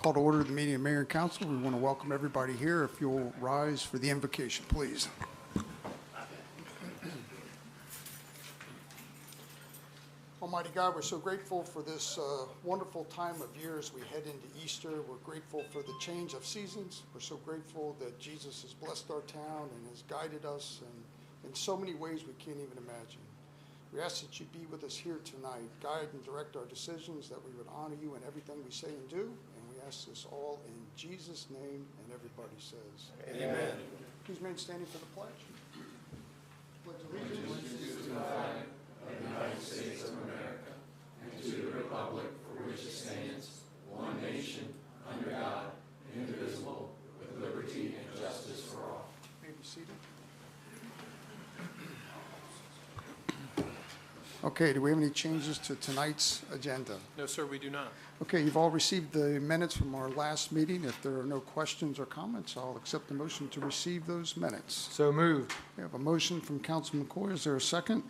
call to order the meeting of Mayor and Council. We want to welcome everybody here. If you'll rise for the invocation, please. Almighty God, we're so grateful for this wonderful time of year as we head into Easter. We're grateful for the change of seasons. We're so grateful that Jesus has blessed our town and has guided us in so many ways we can't even imagine. We ask that you be with us here tonight, guide and direct our decisions, that we would honor you in everything we say and do. And we ask this all in Jesus' name, and everybody says, Amen. Please remain standing for the pledge. Pledge allegiance to the flag of the United States of America and to the republic for which it stands, one nation, under God, indivisible, with liberty and justice for all. May be seated. Okay, do we have any changes to tonight's agenda? No, sir, we do not. Okay, you've all received the minutes from our last meeting. If there are no questions or comments, I'll accept the motion to receive those minutes. So moved. We have a motion from Councilman McCoy. Is there a second?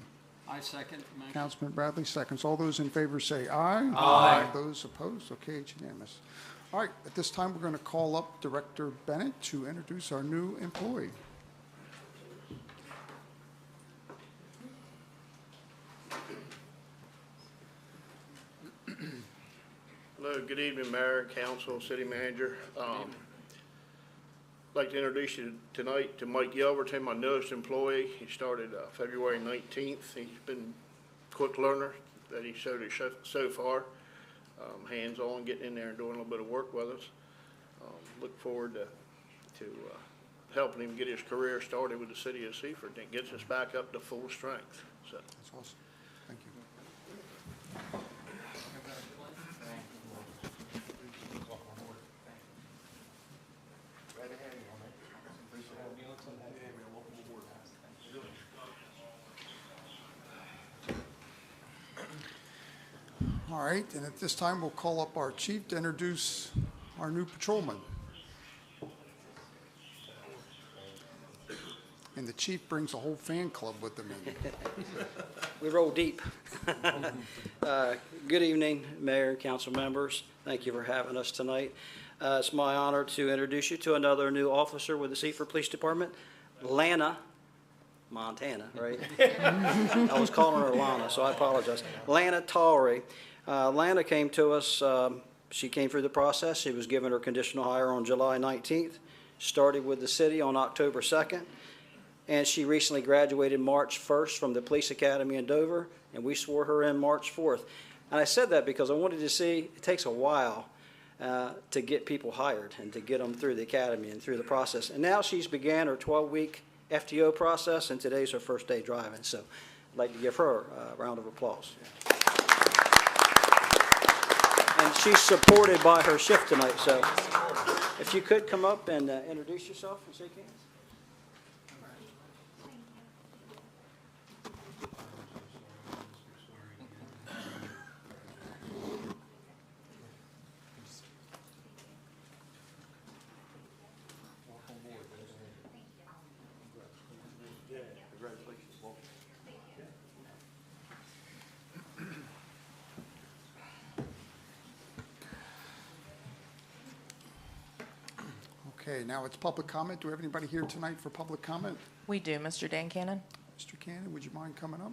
I second the motion. Councilman Bradley seconds. All those in favor say aye. Aye. Those opposed? Okay, it's unanimous. All right, at this time, we're going to call up Director Bennett to introduce our new employee. Hello, good evening, Mayor, Council, City Manager. I'd like to introduce you tonight to Mike Yelverton, my newest employee. He started February 19th. He's been a quick learner that he showed it so far. Hands-on, getting in there and doing a little bit of work with us. Look forward to helping him get his career started with the City of Seaford, and it gets us back up to full strength. So. That's awesome. Thank you. All right, and at this time, we'll call up our chief to introduce our new patrolman. And the chief brings a whole fan club with him in. We roll deep. Good evening, Mayor and council members. Thank you for having us tonight. It's my honor to introduce you to another new officer with the Seaford Police Department, Lana, Montana, right? I was calling her Lana, so I apologize. Lana Talley. Lana came to us, she came through the process. She was given her conditional hire on July 19th, started with the city on October 2nd, and she recently graduated March 1st from the Police Academy in Dover, and we swore her in March 4th. And I said that because I wanted to see, it takes a while to get people hired and to get them through the academy and through the process. And now she's began her 12-week FTO process, and today's her first day driving. So I'd like to give her a round of applause. And she's supported by her shift tonight. So if you could come up and introduce yourself and shake hands. Okay, now it's public comment. Do we have anybody here tonight for public comment? We do, Mr. Dan Cannon. Mr. Cannon, would you mind coming up?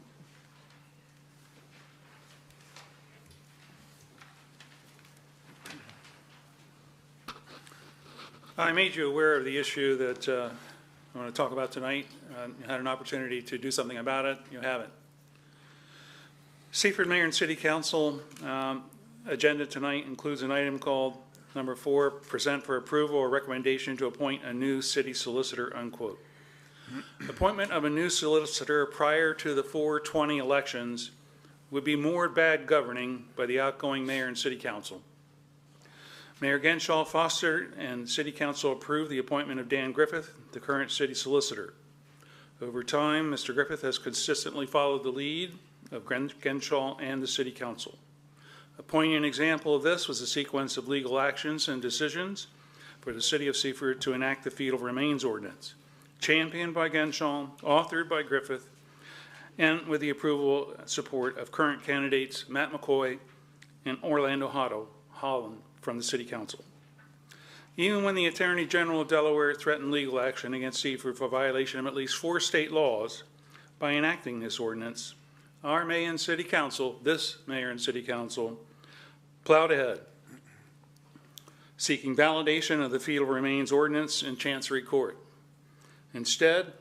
I made you aware of the issue that I want to talk about tonight. You had an opportunity to do something about it. You haven't. Seaford Mayor and City Council agenda tonight includes an item called number 4, present for approval or recommendation to appoint a new city solicitor, unquote. Appointment of a new solicitor prior to the 4/20 elections would be more bad governing by the outgoing mayor and city council. Mayor Genshaw Foster and City Council approved the appointment of Dan Griffith, the current city solicitor. Over time, Mr. Griffith has consistently followed the lead of Genshaw and the City Council. A poignant example of this was a sequence of legal actions and decisions for the City of Seaford to enact the Fetal Remains Ordinance, championed by Genshaw, authored by Griffith, and with the approval and support of current candidates Matt McCoy and Orlando Holland from the City Council. Even when the Attorney General of Delaware threatened legal action against Seaford for violation of at least 4 state laws by enacting this ordinance, our mayor and city council, this mayor and city council, plowed ahead, seeking validation of the fetal remains ordinance in Chancery Court. Instead,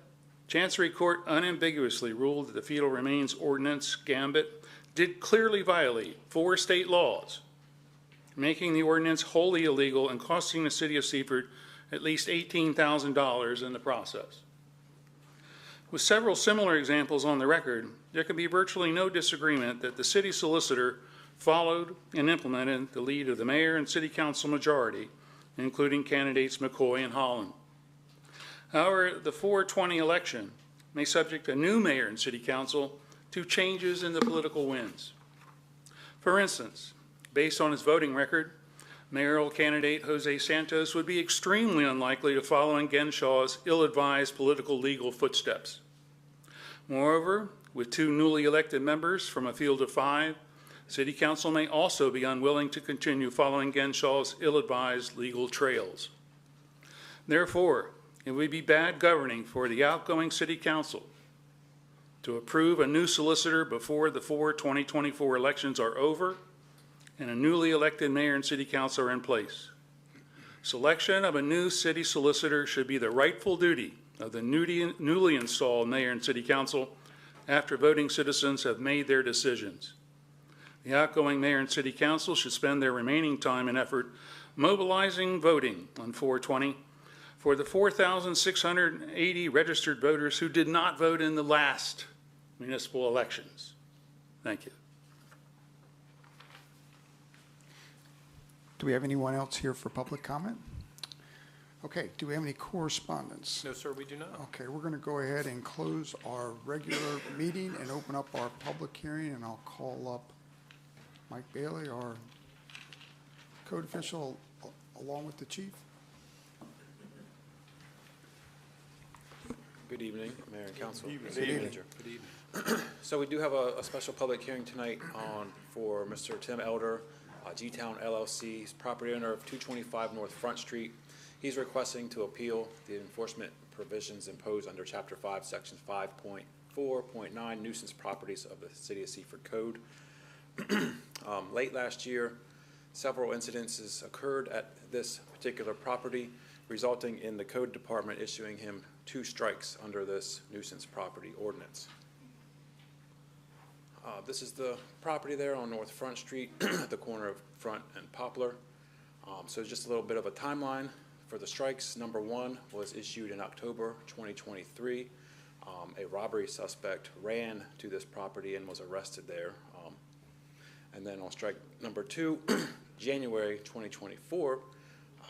Chancery Court unambiguously ruled that the fetal remains ordinance gambit did clearly violate 4 state laws, making the ordinance wholly illegal and costing the city of Seaford at least $18,000 in the process. With several similar examples on the record, there can be virtually no disagreement that the city solicitor followed and implemented the lead of the mayor and city council majority, including candidates McCoy and Holland. However, the 4/20 election may subject a new mayor and city council to changes in the political winds. For instance, based on his voting record, mayoral candidate Jose Santos would be extremely unlikely to follow in Genshaw's ill-advised political legal footsteps. Moreover, with 2 newly elected members from a field of 5, City Council may also be unwilling to continue following Genshaw's ill-advised legal trails. Therefore, it would be bad governing for the outgoing City Council to approve a new solicitor before the 2024 elections are over and a newly elected mayor and city council are in place. Selection of a new city solicitor should be the rightful duty of the newly installed mayor and city council after voting citizens have made their decisions. The outgoing mayor and city council should spend their remaining time and effort mobilizing voting on 4/20 for the 4,680 registered voters who did not vote in the last municipal elections. Thank you. Do we have anyone else here for public comment? Okay, do we have any correspondence? No, sir, we do not. Okay, we're going to go ahead and close our regular meeting and open up our public hearing, and I'll call up Mike Bailey, our code official, along with the chief. Good evening, Mayor and Council. Good evening. Manager. Good evening. So we do have a special public hearing tonight for Mr. Tim Elder, G-Town LLC's property owner of 225 North Front Street. He's requesting to appeal the enforcement provisions imposed under Chapter 5, Section 5.4.9 nuisance properties of the City of Seaford Code. Late last year, several incidences occurred at this particular property, resulting in the Code Department issuing him 2 strikes under this nuisance property ordinance. This is the property there on North Front Street at the corner of Front and Poplar. So just a little bit of a timeline for the strikes. Number 1 was issued in October 2023. A robbery suspect ran to this property and was arrested there. And then on strike number 2, January 2024,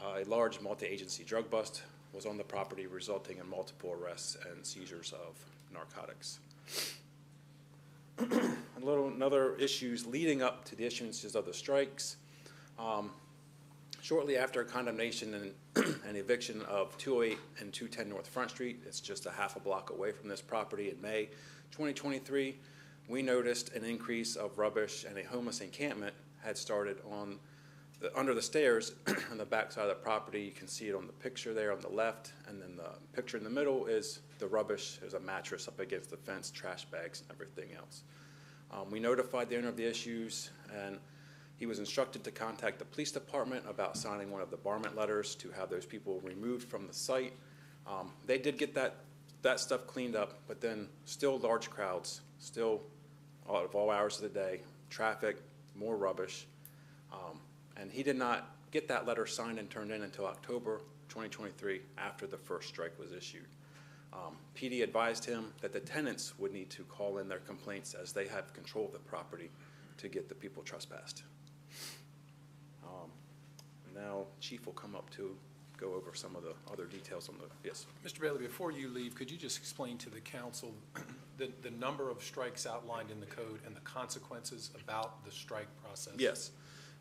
a large multi-agency drug bust was on the property, resulting in multiple arrests and seizures of narcotics. Another issues leading up to the issuances of the strikes. Shortly after condemnation and eviction of 208 and 210 North Front Street, it's just a half a block away from this property, in May 2023, we noticed an increase of rubbish, and a homeless encampment had started on under the stairs on the back side of the property. You can see it on the picture there on the left, and then the picture in the middle is the rubbish. There's a mattress up against the fence, trash bags, and everything else. We notified the owner of the issues, and he was instructed to contact the police department about signing one of the barment letters to have those people removed from the site. They did get that stuff cleaned up, but then still large crowds, still out of all hours of the day, traffic, more rubbish. And he did not get that letter signed and turned in until October 2023, after the first strike was issued. PD advised him that the tenants would need to call in their complaints, as they have control of the property, to get the people trespassed. Now Chief will come up to go over some of the other details on the, yes. Mr. Bailey, before you leave, could you just explain to the council the number of strikes outlined in the code and the consequences about the strike process? Yes.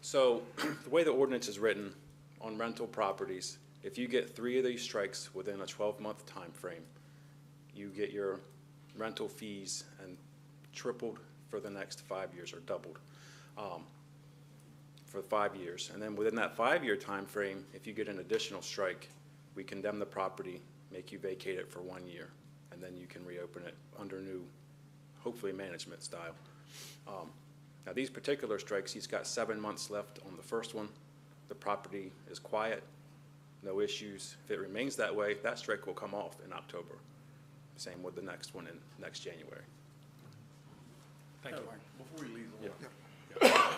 So the way the ordinance is written on rental properties, if you get 3 of these strikes within a 12-month time frame, you get your rental fees and tripled for the next 5 years, or doubled. for 5 years. And then within that 5-year time frame, if you get an additional strike, we condemn the property, make you vacate it for 1 year, and then you can reopen it under new, hopefully management style. Now these particular strikes, he's got 7 months left on the first one. The property is quiet, no issues. If it remains that way, that strike will come off in October. Same with the next one in next January. Thank you. Before we leave the Yeah.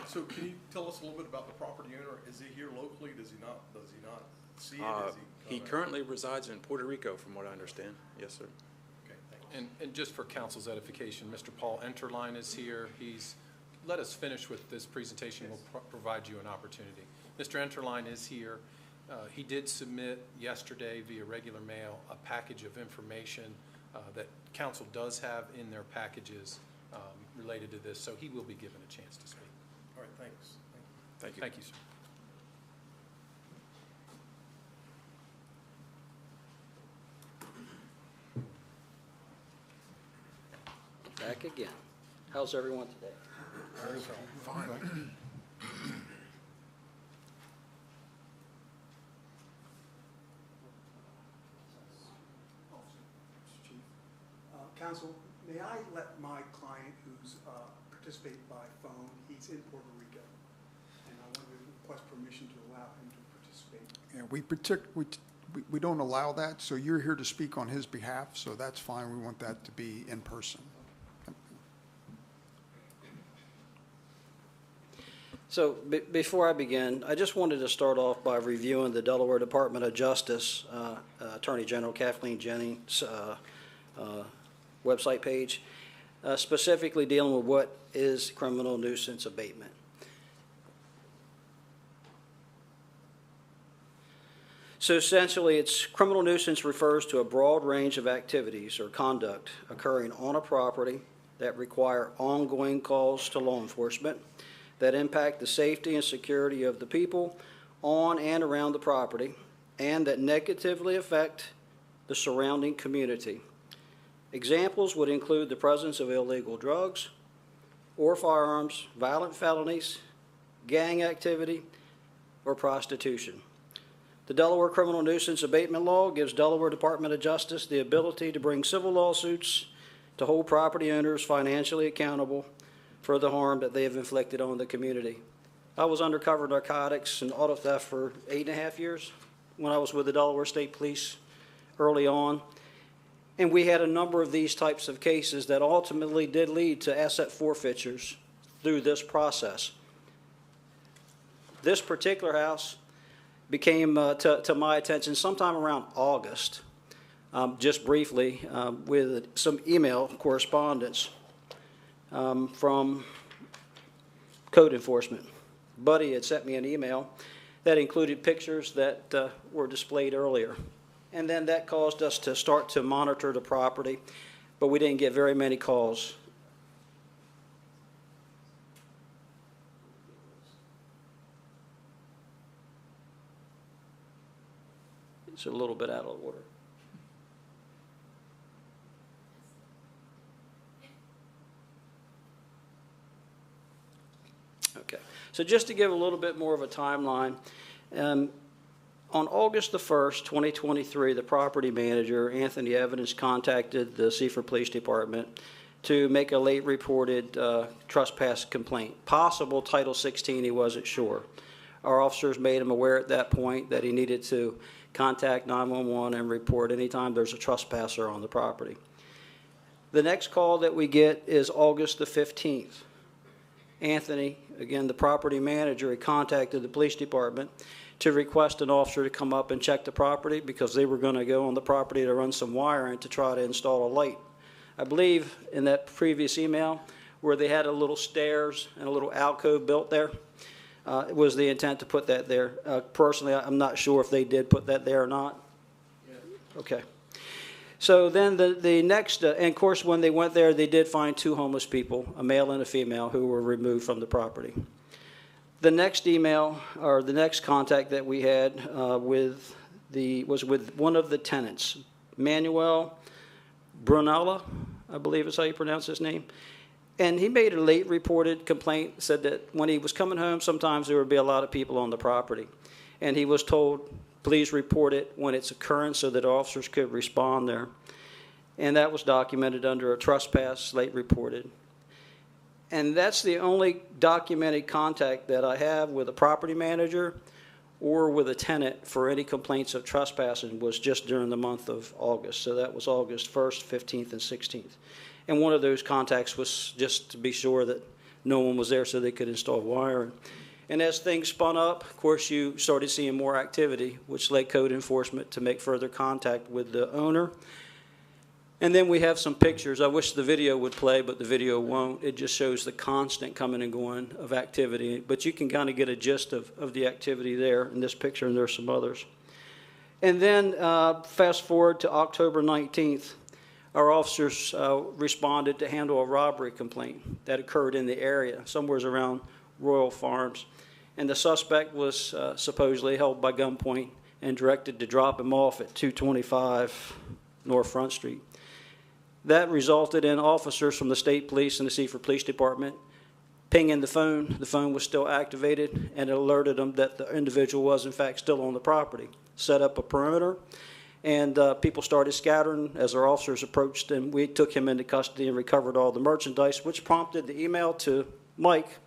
so can you tell us a little bit about the property owner? Is he here locally? Does he not see it? Is He currently resides in Puerto Rico, from what I understand. Yes, sir. Okay, thanks. And just for council's edification, Mr. Paul Enterline is here. Let us finish with this presentation. We'll provide you an opportunity. Mr. Enterline is here. He did submit yesterday via regular mail a package of information that council does have in their packages related to this, so he will be given a chance to speak. All right, thanks. Thank you. Thank you, sir. Back again. How's everyone today? Counsel, may I let my client who's participating by phone, he's in Puerto Rico, and I want to request permission to allow him to participate. Yeah, we don't allow that, so you're here to speak on his behalf, so that's fine. We want that to be in person. So before I begin, I just wanted to start off by reviewing the Delaware Department of Justice, Attorney General Kathleen Jennings' website page, specifically dealing with what is criminal nuisance abatement. So essentially, it's criminal nuisance refers to a broad range of activities or conduct occurring on a property that require ongoing calls to law enforcement, that impact the safety and security of the people on and around the property, and that negatively affect the surrounding community. Examples would include the presence of illegal drugs or firearms, violent felonies, gang activity, or prostitution. The Delaware Criminal Nuisance Abatement Law gives Delaware Department of Justice the ability to bring civil lawsuits to hold property owners financially accountable for the harm that they have inflicted on the community. I was undercover narcotics and auto theft for 8.5 years when I was with the Delaware State Police early on. And we had a number of these types of cases that ultimately did lead to asset forfeitures through this process. This particular house became to my attention sometime around August, just briefly, with some email correspondence from code enforcement. Buddy had sent me an email that included pictures that were displayed earlier. And then that caused us to start to monitor the property, but we didn't get very many calls. It's a little bit out of order. Okay, so just to give a little bit more of a timeline, on August the 1st, 2023, the property manager, Anthony Evans, contacted the Seaford Police Department to make a late reported trespass complaint. Possible Title 16, he wasn't sure. Our officers made him aware at that point that he needed to contact 911 and report anytime there's a trespasser on the property. The next call that we get is August the 15th. Anthony, again, the property manager, had contacted the police department to request an officer to come up and check the property because they were going to go on the property to run some wiring to try to install a light. I believe in that previous email where they had a little stairs and a little alcove built there, it was the intent to put that there. Personally, I'm not sure if they did put that there or not. Yeah. Okay. So then the next, and of course when they went there, they did find 2 homeless people, a male and a female, who were removed from the property. The next email, or the next contact that we had was with one of the tenants, Manuel Brunella, I believe is how you pronounce his name. And he made a late reported complaint, said that when he was coming home, sometimes there would be a lot of people on the property. And he was told, please report it when it's occurring so that officers could respond there. And that was documented under a trespass, late reported. And that's the only documented contact that I have with a property manager or with a tenant for any complaints of trespassing was just during the month of August. So that was August 1st, 15th, and 16th. And one of those contacts was just to be sure that no one was there so they could install wiring. And as things spun up, of course, you started seeing more activity, which led code enforcement to make further contact with the owner. And then we have some pictures. I wish the video would play, but the video won't. It just shows the constant coming and going of activity. But you can kind of get a gist of the activity there in this picture, and there's some others. And then fast forward to October 19th. Our officers responded to handle a robbery complaint that occurred in the area, somewhere around Royal Farms. And the suspect was supposedly held by gunpoint and directed to drop him off at 225 North Front Street. That resulted in officers from the state police and the Seaford Police Department pinging the phone. The phone was still activated, and it alerted them that the individual was, in fact, still on the property. Set up a perimeter. And people started scattering as our officers approached, and we took him into custody and recovered all the merchandise, which prompted the email to Mike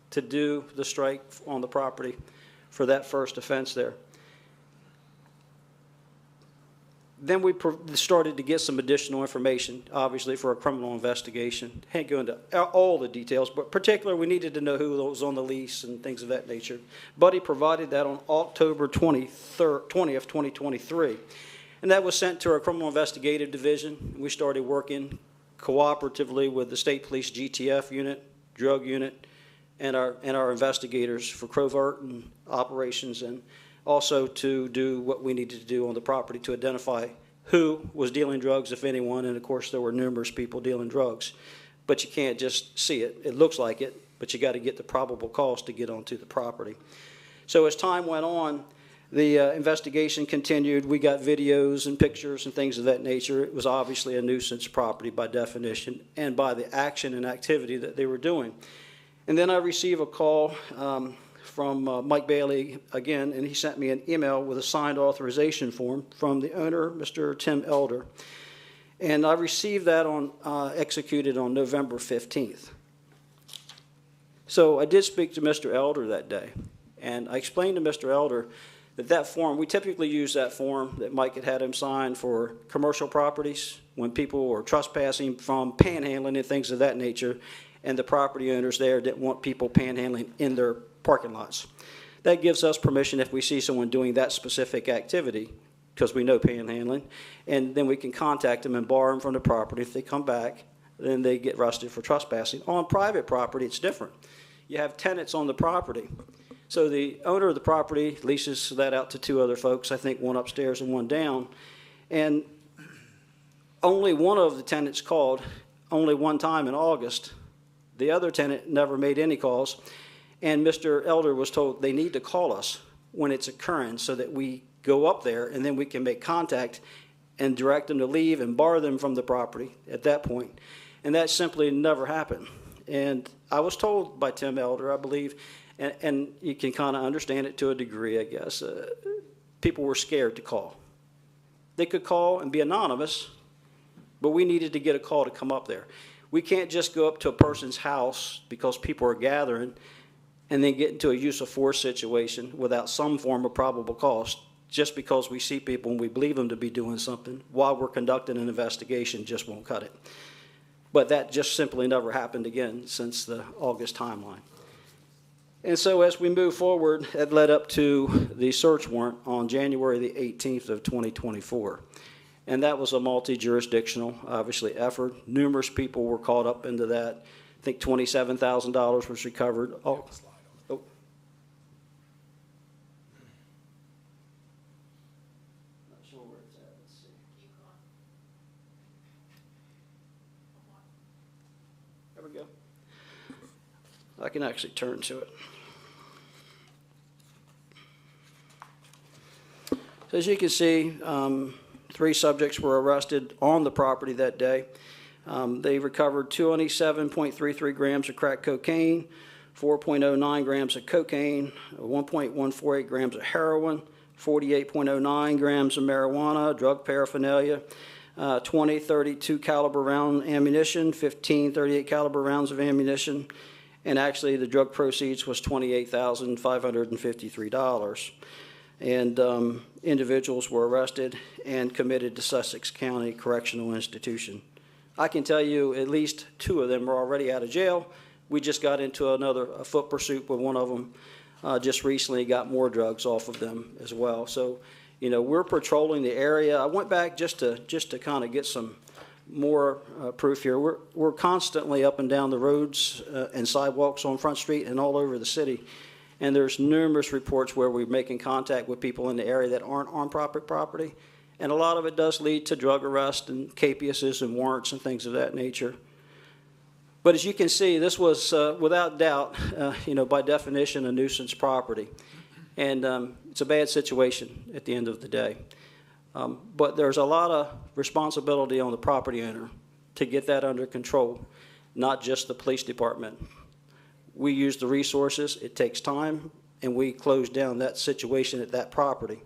to do the strike on the property for that first offense there. Then we started to get some additional information, obviously, for a criminal investigation. I can't go into all the details, but particularly we needed to know who was on the lease and things of that nature. Buddy provided that on October 20th, 2023. And that was sent to our Criminal Investigative Division. We started working cooperatively with the State Police GTF unit, drug unit, and our investigators for covert and operations, and also to do what we needed to do on the property to identify who was dealing drugs, if anyone, and of course there were numerous people dealing drugs. But you can't just see it. It looks like it, but you got to get the probable cause to get onto the property. So as time went on, the investigation continued. We got videos and pictures and things of that nature. It was obviously a nuisance property by definition and by the action and activity that they were doing. And then I received a call from Mike Bailey again, and he sent me an email with a signed authorization form from the owner, Mr. Tim Elder. And I received that executed on November 15th. So I did speak to Mr. Elder that day, and I explained to Mr. Elder that form, we typically use that form that Mike had him sign for commercial properties when people were trespassing from panhandling and things of that nature, and the property owners there didn't want people panhandling in their parking lots. That gives us permission if we see someone doing that specific activity, because we know panhandling, and then we can contact them and bar them from the property. If they come back, then they get arrested for trespassing. On private property, it's different. You have tenants on the property. So the owner of the property leases that out to two other folks, I think one upstairs and one down, and only one of the tenants called only one time in August. The other tenant never made any calls, and Mr. Elder was told they need to call us when it's occurring so that we go up there and then we can make contact and direct them to leave and bar them from the property at that point. And that simply never happened. And I was told by Tim Elder, I believe, and you can kind of understand it to a degree, I guess, people were scared to call. They could call and be anonymous, but we needed to get a call to come up there. We can't just go up to a person's house because people are gathering and then get into a use of force situation without some form of probable cause just because we see people and we believe them to be doing something while we're conducting an investigation just won't cut it. But that just simply never happened again since the August timeline. And so as we move forward, it led up to the search warrant on January the 18th of 2024. And that was a multi-jurisdictional, obviously, effort. Numerous people were caught up into that. I think $27,000 was recovered. Oh. Oh. Not sure where it's at. Let's see. There we go. I can actually turn to it. So as you can see, 3 subjects were arrested on the property that day. They recovered 27.33 grams of crack cocaine, 4.09 grams of cocaine, 1.148 grams of heroin, 48.09 grams of marijuana, drug paraphernalia, 20 .32 caliber round ammunition, 15 .38 caliber rounds of ammunition, and actually the drug proceeds was $28,553. And individuals were arrested and committed to Sussex County Correctional Institution. I can tell you at least 2 of them are already out of jail. We just got into a foot pursuit with one of them just recently, got more drugs off of them as well. So, you know, we're patrolling the area. I went back just to kind of get some more proof here. We're constantly up and down the roads and sidewalks on Front Street and all over the city. And there's numerous reports where we're making contact with people in the area that aren't on property. And a lot of it does lead to drug arrest and capiases and warrants and things of that nature. But as you can see, this was without doubt, you know, by definition, a nuisance property. And it's a bad situation at the end of the day. But there's a lot of responsibility on the property owner to get that under control, not just the police department. We use the resources, it takes time, and we close down that situation at that property.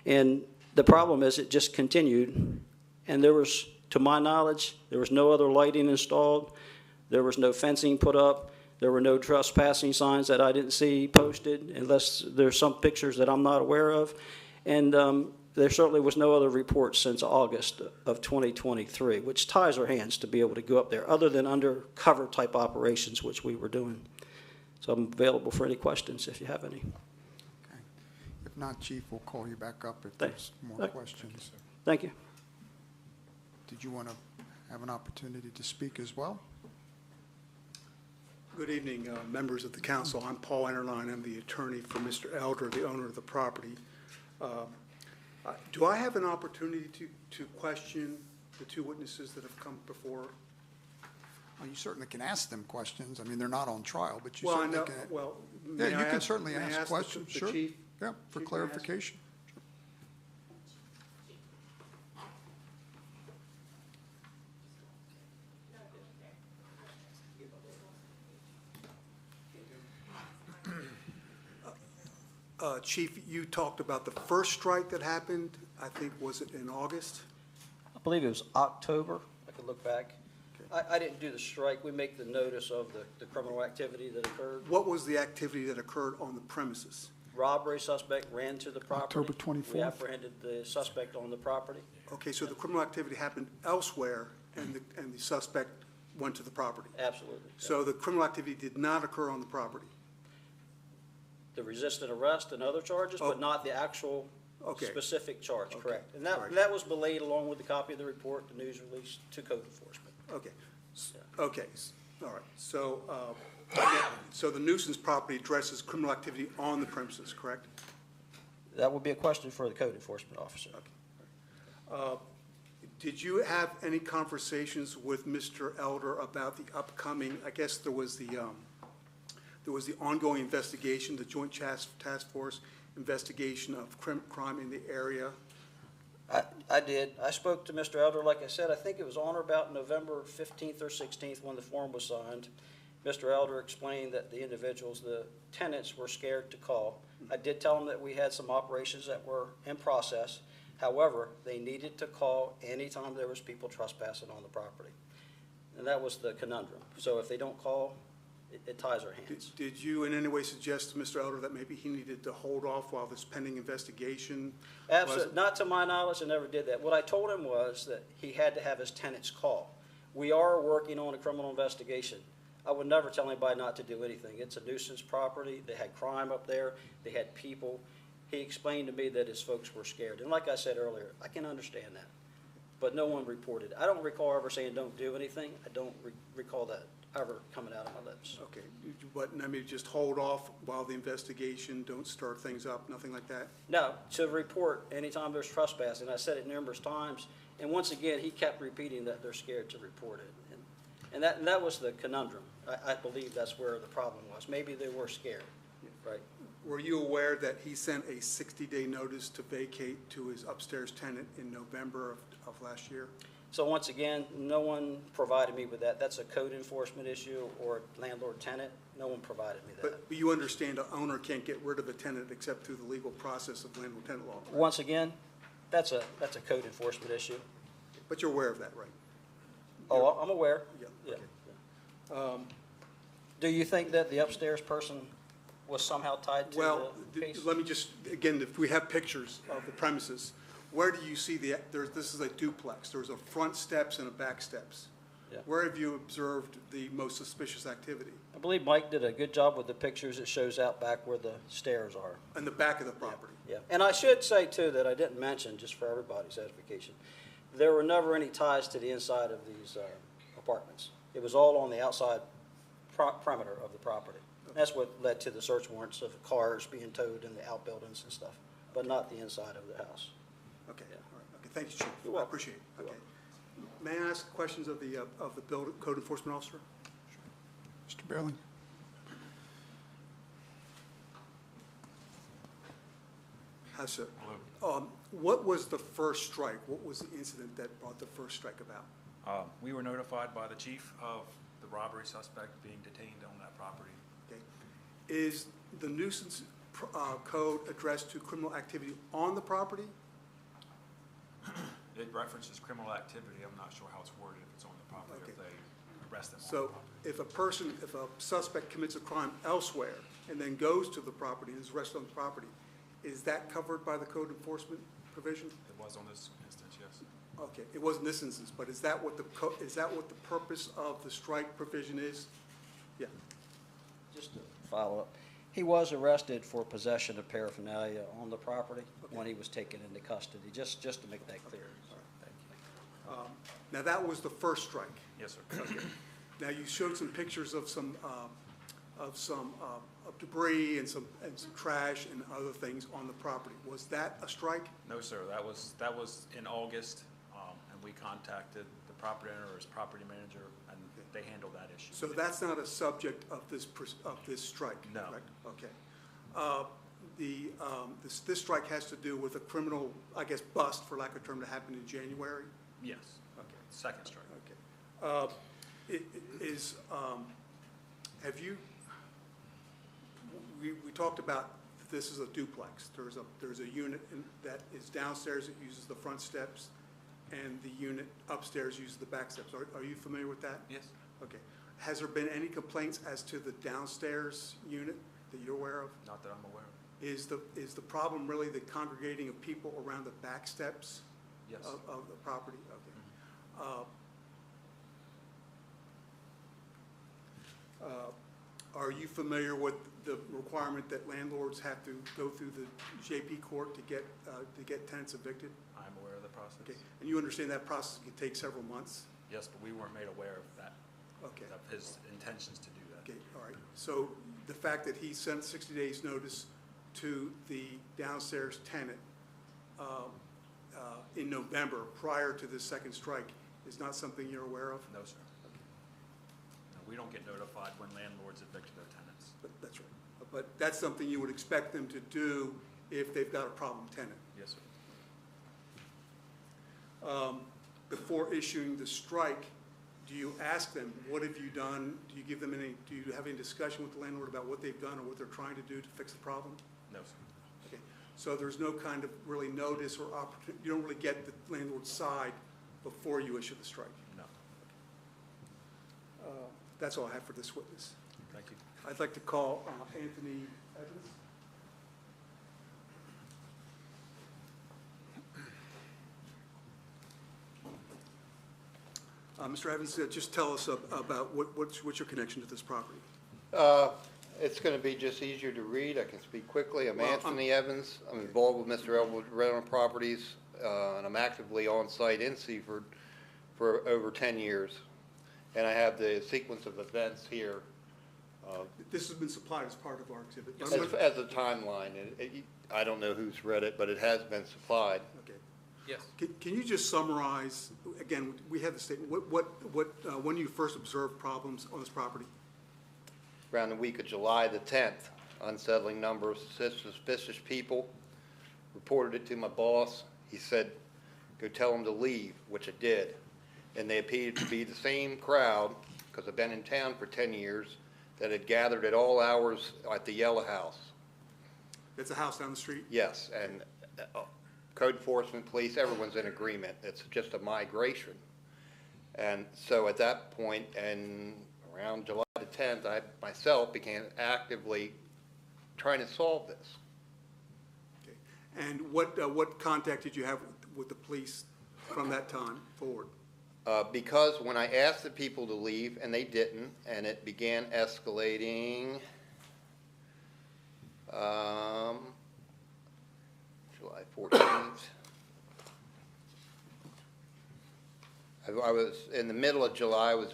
And the problem is it just continued, and there was, to my knowledge, there was no other lighting installed, there was no fencing put up, there were no trespassing signs that I didn't see posted, unless there's some pictures that I'm not aware of. And there certainly was no other report since August of 2023, which ties our hands to be able to go up there, other than undercover type operations, which we were doing. So I'm available for any questions if you have any. Okay. If not, Chief, we'll call you back up if there's more questions. Thank you. Did you want to have an opportunity to speak as well? Good evening, members of the council. I'm Paul Enterline. I'm the attorney for Mr. Elder, the owner of the property. Do I have an opportunity to question the 2 witnesses that have come before? Well, you certainly can ask them questions. I mean, they're not on trial, but you Well, I certainly know, can. well, Yeah, may I you can ask- certainly may I ask the- questions, the sure. chief? Yeah, for Chief, may I ask? clarification. Chief, you talked about the first strike that happened, I think, was it in August? I believe it was October. I could look back. I didn't do the strike. We make the notice of the criminal activity that occurred. What was the activity that occurred on the premises? Robbery suspect ran to the property. October 24th. We apprehended the suspect on the property. Okay, so the criminal activity happened elsewhere, and the suspect went to the property. Absolutely. So the criminal activity did not occur on the property? The resistant arrest and other charges, Oh. but not the actual Okay. specific charge, Okay. correct. And All right. that was belayed along with the copy of the report, the news release to code enforcement. Okay, all right. So, so the nuisance property addresses criminal activity on the premises, correct? That would be a question for the code enforcement officer. Did you have any conversations with Mr. Elder about the upcoming, I guess there was the ongoing investigation, the Joint Task Force investigation of crime in the area? I did. I spoke to Mr. Elder, like I said, I think it was on or about November 15th or 16th when the form was signed. Mr. Elder explained that the individuals, the tenants, were scared to call. I did tell them that we had some operations that were in process. However, they needed to call anytime there was people trespassing on the property. And that was the conundrum. So if they don't call, it ties our hands. Did you in any way suggest to Mr. Elder that maybe he needed to hold off while this pending investigation? Absolutely, not to my knowledge, I never did that. What I told him was that he had to have his tenants call. We are working on a criminal investigation. I would never tell anybody not to do anything. It's a nuisance property. They had crime up there. They had people. He explained to me that his folks were scared. And like I said earlier, I can understand that. But no one reported. I don't recall ever saying don't do anything. I don't recall that ever coming out of my lips. Okay, but I mean, just hold off while the investigation, don't start things up, nothing like that? No, to report anytime there's trespassing. I said it numerous times. And once again, he kept repeating that they're scared to report it. And that was the conundrum. I believe that's where the problem was. Maybe they were scared, right? Were you aware that he sent a 60-day notice to vacate to his upstairs tenant in November of last year? So once again, no one provided me with that. That's a code enforcement issue or landlord-tenant. No one provided me that. But you understand an owner can't get rid of a tenant except through the legal process of landlord-tenant law, right? Once again, that's a code enforcement issue. But you're aware of that, right? Oh, I'm aware. Yeah, Yeah. okay. Do you think that the upstairs person was somehow tied to Well, the case? let me just, again, if we have pictures of the premises, where do you see this is a duplex, there's a front steps and a back steps. Yeah. Where have you observed the most suspicious activity? I believe Mike did a good job with the pictures. It shows out back where the stairs are. In the back of the property? Yeah, and I should say too that I didn't mention, just for everybody's edification, there were never any ties to the inside of these apartments. It was all on the outside perimeter of the property. That's what led to the search warrants of cars being towed in the outbuildings and stuff, but not the inside of the house. Okay, Yeah. all right, okay, thank you, Chief. You're I welcome. appreciate it, okay. May I ask questions of the code enforcement officer? Mr. Bailey? Hi, sir. What was the first strike? What was the incident that brought the first strike about? We were notified by the chief of the robbery suspect being detained on that property. Okay. Is the nuisance code addressed to criminal activity on the property? It references criminal activity. I'm not sure how it's worded, if it's on the property, or if Okay. they arrest them on the So property. if a suspect commits a crime elsewhere and then goes to the property and is arrested on the property, is that covered by the code enforcement provision? It was on this instance, yes. Okay, it wasn't this instance, but is that what the purpose of the strike provision is? Yeah, Just to follow up, he was arrested for possession of paraphernalia on the property when he was taken into custody, just to make that clear. Thank you. now that was the first strike. Yes, sir. Okay. Now, you showed some pictures of some debris and some trash and other things on the property. Was that a strike? No, sir. That was in August, and we contacted the property owner or his property manager, and they handled that issue. So that's not a subject of this strike? No. Correct? Okay. This strike has to do with a criminal, I guess, bust, for lack of a term, that happened in January? Yes. Okay. Second strike. Okay. We talked about this is a duplex. There's a unit that is downstairs that uses the front steps, and the unit upstairs uses the back steps. Are you familiar with that? Yes. Okay. Has there been any complaints as to the downstairs unit that you're aware of? Not that I'm aware of. Is the problem really the congregating of people around the back steps? Yes. Of the property? Okay. Are you familiar with the requirement that landlords have to go through the JP court to get tenants evicted? I'm aware of the process. Okay, and you understand that process can take several months? Yes, but we weren't made aware of that, Okay, of his intentions to do that. okay, all right. So the fact that he sent 60 days' notice to the downstairs tenant in November, prior to this second strike, is not something you're aware of? No, sir. No, we don't get notified when landlords evict their tenants. That's right. But that's something you would expect them to do if they've got a problem tenant. Yes, sir. Before issuing the strike, do you ask them, what have you done? Do you have any discussion with the landlord about what they've done or what they're trying to do to fix the problem? No, sir. Okay. So there's no kind of really notice or opportunity, you don't really get the landlord's side before you issue the strike? No. That's all I have for this witness. Thank you. I'd like to call Anthony Evans. Mr. Evans, just tell us about what's your connection to this property? It's going to be just easier to read. I can speak quickly. I'm Well, Anthony Evans. I'm involved with Mr. Elwood Rental Properties, and I'm actively on site in Seaford for over 10 years. And I have the sequence of events here This has been supplied as part of our exhibit. as a timeline. I don't know who's read it, but it has been supplied. Okay. Yes. Can you just summarize, again, we have the statement, when you first observed problems on this property? Around the week of July the 10th, unsettling number of suspicious people. Reported it to my boss. He said, go tell them to leave, which I did. And they appeared to be the same crowd, because I've been in town for 10 years, that had gathered at all hours at the Yellow House. That's a house down the street? Yes, and code enforcement, police, everyone's in agreement. It's just a migration. And so at that point, and around July the 10th, I myself began actively trying to solve this. Okay. And what contact did you have with the police from that time forward? Because when I asked the people to leave, and they didn't, and it began escalating, July 14th. I was, in the middle of July, I was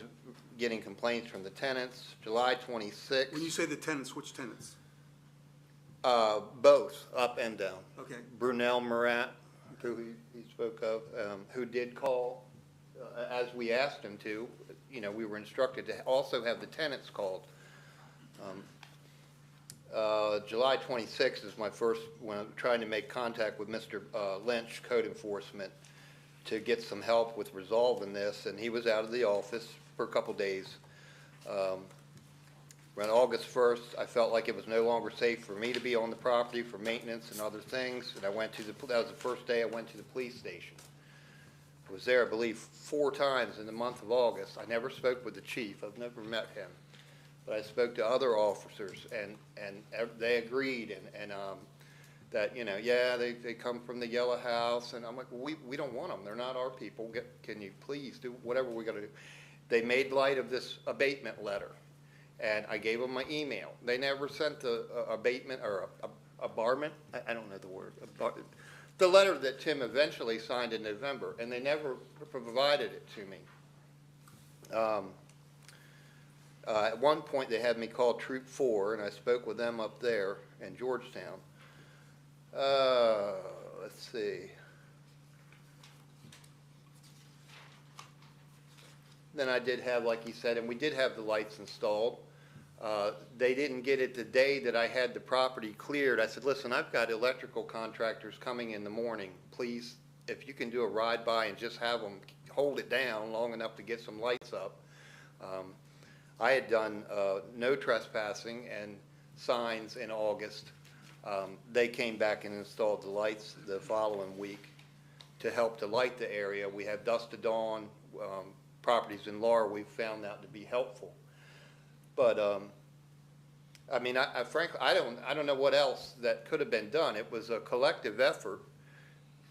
getting complaints from the tenants. July 26th. When you say the tenants, which tenants? Both, up and down. Okay. Brunel Murat, who he spoke of, who did call, as we asked him to. You know, we were instructed to also have the tenants called. July 26th is my first, when I'm trying to make contact with Mr. Lynch, code enforcement, to get some help with resolving this, and he was out of the office for a couple days. Around August 1st, I felt like it was no longer safe for me to be on the property for maintenance and other things, and I went to that was the first day I went to the police station. I was there, I believe, 4 times in the month of August. I never spoke with the chief. I've never met him. But I spoke to other officers, and they agreed, and that, you know, yeah, they come from the Yellow House, and I'm like, well, we don't want them. They're not our people. Can you please do whatever we got to do? They made light of this abatement letter, and I gave them my email. They never sent the abatement or a barment. I don't know the word. The letter that Tim eventually signed in November, and they never provided it to me. At one point, they had me call Troop 4, and I spoke with them up there in Georgetown. Let's see. Then I did have, like he said, and we did have the lights installed. They didn't get it the day that I had the property cleared. I said, listen, I've got electrical contractors coming in the morning. Please, if you can do a ride by and just have them hold it down long enough to get some lights up. I had done no trespassing and signs in August. They came back and installed the lights the following week to help to light the area. We have dusk to dawn properties in Laura. We found that to be helpful. But I mean, I frankly, I don't know what else that could have been done. It was a collective effort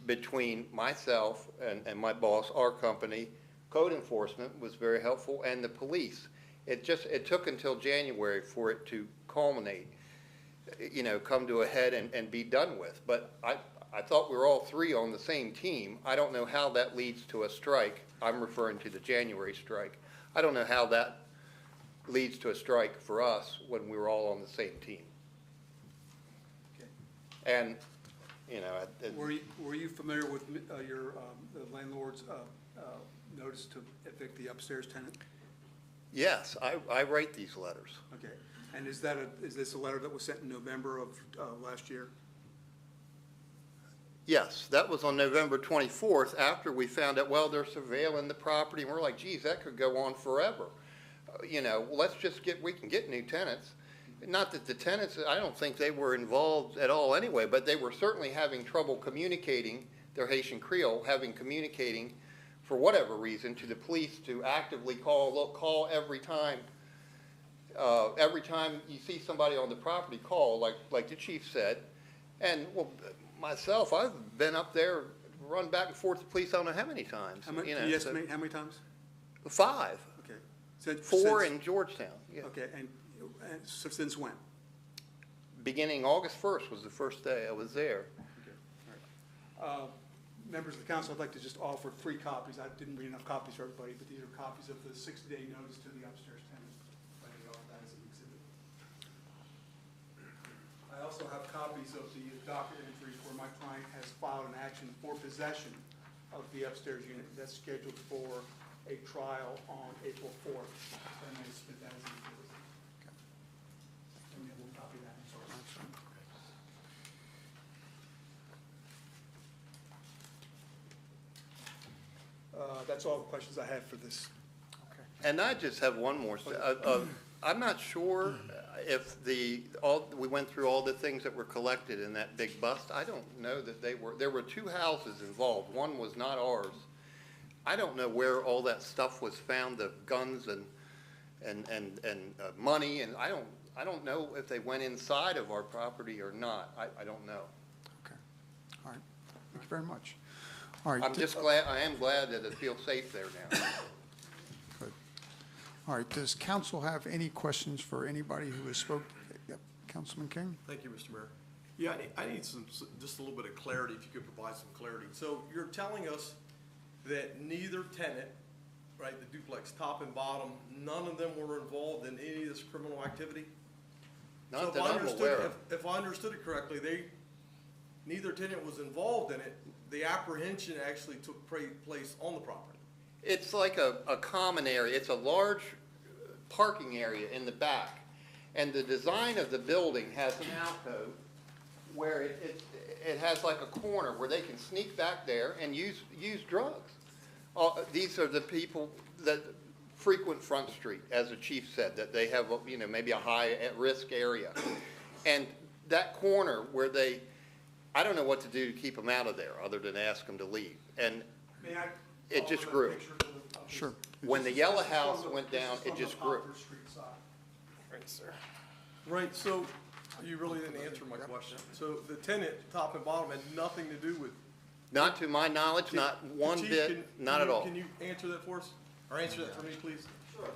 between myself and my boss, our company. Code enforcement was very helpful, and the police. It took until January for it to culminate, you know, come to a head and be done with. But I thought we were all 3 on the same team. I don't know how that leads to a strike. I'm referring to the January strike. I don't know how that leads to a strike for us when we were all on the same team. Okay. And, you know. Were you familiar with your the landlord's notice to evict the upstairs tenant? Yes, I write these letters. Okay. And is this a letter that was sent in November of last year? Yes, that was on November 24th after we found out, well, they're surveilling the property, and we're like, geez, that could go on forever. You know, let's just we can get new tenants. Not that the tenants, I don't think they were involved at all anyway, but they were certainly having trouble communicating, their Haitian Creole, communicating for whatever reason to the police to actively call every time. Every time you see somebody on the property, call, like the chief said. And, well, myself, I've been up there, run back and forth to police I don't know how many times. Can you estimate how many times? 5. Okay. 4 in Georgetown. Yeah. Okay, and so since when? Beginning August 1st was the first day I was there. Okay, all right. Members of the council, I'd like to just offer 3 copies. I didn't read enough copies for everybody, but these are copies of the 60-day notice to the upstairs tenant. I offer that as an exhibit. I also have copies of the docket entries where my client has filed an action for possession of the upstairs unit. That's scheduled for a trial on April 4th. So I may submit that as an exhibit. Let me have one copy of that. I'm sorry. that's all the questions I have for this. And I just have one more. I'm not sure if we went through all the things that were collected in that big bust. I don't know that there were 2 houses involved. One was not ours. I don't know where all that stuff was found, the guns and money, and I don't know if they went inside of our property or not. I don't know. Okay. All right. Thank you very much. All right. I'm just glad, I am glad that it feels safe there now. Good. All right. Does council have any questions for anybody who has spoke? Yep. Councilman King? Thank you, Mr. Mayor. Yeah, I need just a little bit of clarity, if you could provide some clarity. So you're telling us that neither tenant, right, the duplex top and bottom, none of them were involved in any of this criminal activity? Not that I'm aware of. If I understood it correctly, neither tenant was involved in it. The apprehension actually took place on the property. It's like a common area. It's a large parking area in the back. And the design of the building has an alcove where it has like a corner where they can sneak back there and use drugs. These are the people that frequent Front Street, as the chief said, that they have, maybe a high at-risk area. And that corner where I don't know what to do to keep them out of there other than ask them to leave. And May I it just follow grew. that picture of this? Sure. When the yellow house went down, it just grew. Right, sir. Right, so you really didn't answer my question. So the tenant, top and bottom, had nothing to do with. Not to my knowledge, not one Chief, bit, not at all. Can you answer that for us? Or answer that for me, please? Sure.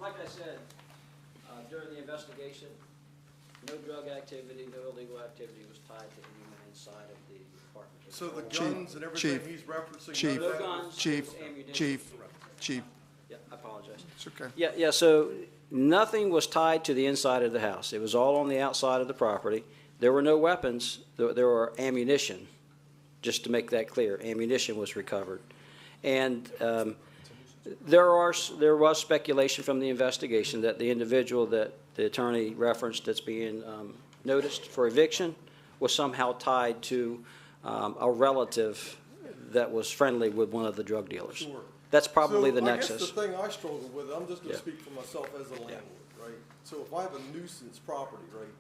Like I said, during the investigation, no drug activity, no illegal activity was tied to anyone inside of the apartment. So the Chief, guns and everything Chief, he's referencing. Chief, none of No that was- guns, Chief, ammunition. Chief, Yeah, I apologize. it's okay. Yeah, so nothing was tied to the inside of the house. It was all on the outside of the property. There were no weapons, there were ammunition, just to make that clear. Ammunition was recovered. And there was speculation from the investigation that the individual that the attorney referenced that's being noticed for eviction was somehow tied to a relative that was friendly with one of the drug dealers. Sure. That's probably the So I nexus. guess the thing I struggle with, I'm just gonna Yeah. speak for myself as a landlord, right? So if I have a nuisance property, right?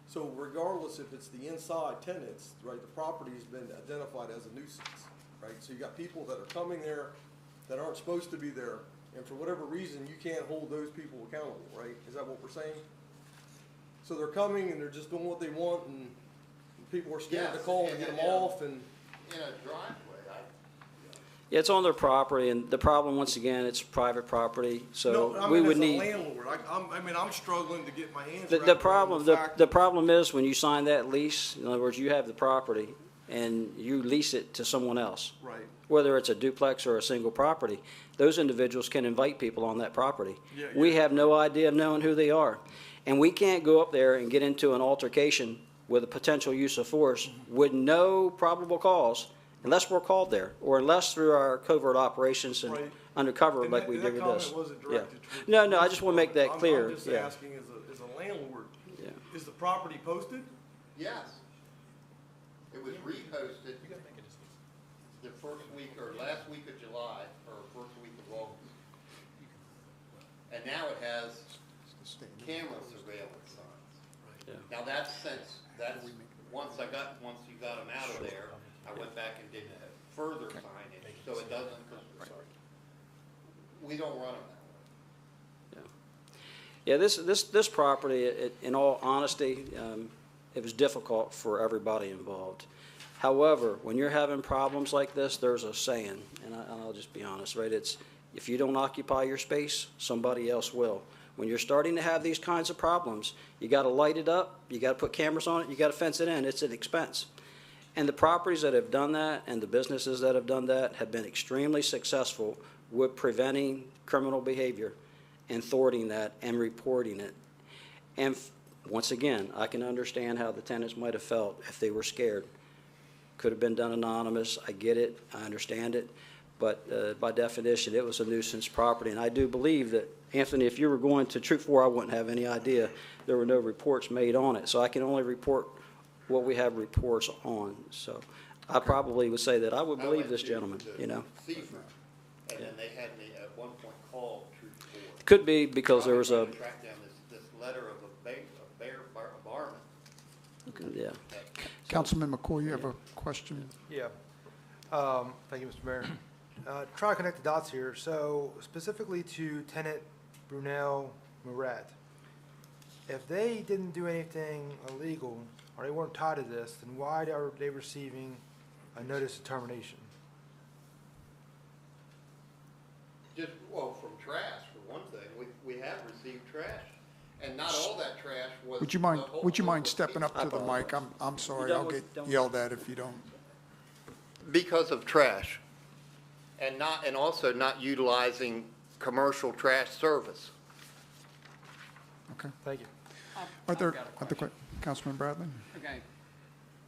So regardless if it's the inside tenants, right, the property's been identified as a nuisance, right? So you got people that are coming there that aren't supposed to be there, and for whatever reason, you can't hold those people accountable, right? Is that what we're saying? So they're coming and they're just doing what they want, and people are scared to Yes, call and get them off, and. In a driveway, Yeah, it's on their property, and the problem, once again, it's private property, No, so I we mean, would as a need. landlord, I'm struggling to get my hands The wrapped around problem, the fact the problem is when you sign that lease, in other words, you have the property and you lease it to someone else. Right. Whether it's a duplex or a single property, those individuals can invite people on that property. Yeah, We yeah. have no idea of knowing who they are. And we can't go up there and get into an altercation with a potential use of force with no probable cause unless we're called there, or unless through our covert operations and Right. undercover And like that- we and did that with this. comment wasn't Yeah. directed towards No, the no, I just want to make that I'm clear. just Yeah. asking as a landlord, Yeah. is the property posted? yes. It was reposted the first week or last week of July or first week of August. And now it has camera surveillance signs. Yeah. Now that's once you got them out of there, I went back and did further signage, so it doesn't, we don't run them that way. Yeah, this property, in all honesty, it was difficult for everybody involved. However, when you're having problems like this, there's a saying, and I'll just be honest, right? It's, if you don't occupy your space, somebody else will. When you're starting to have these kinds of problems, you got to light it up, you got to put cameras on it, you got to fence it in. It's an expense. And the properties that have done that and the businesses that have done that have been extremely successful with preventing criminal behavior and thwarting that and reporting it. And once again, I can understand how the tenants might have felt if they were scared. Could have been done anonymous. I get it. I understand it. But by definition, it was a nuisance property. And I do believe that, Anthony, if you were going to Troop 4, I wouldn't have any idea. There were no reports made on it. So I can only report what we have reports on. So I probably would say that I would believe this gentleman, you know. Seaford, Could be because there was a, Track down this letter of a bear barman. yeah. Councilman McCoy, you have a question? Yeah. Thank you, Mr. Mayor. Trying to connect the dots here. So specifically to tenant Brunel Murat, if they didn't do anything illegal or they weren't tied to this, then why are they receiving a notice of termination? Just, well, from trash, for one thing. We have received trash. And not all that trash was. Would you mind stepping up to the mic? I'm sorry, done I'll with- get done? yelled at if you don't. Because of trash. And also not utilizing commercial trash service. Okay. Thank you. Are there, I've got a other Councilman Bradley? Okay,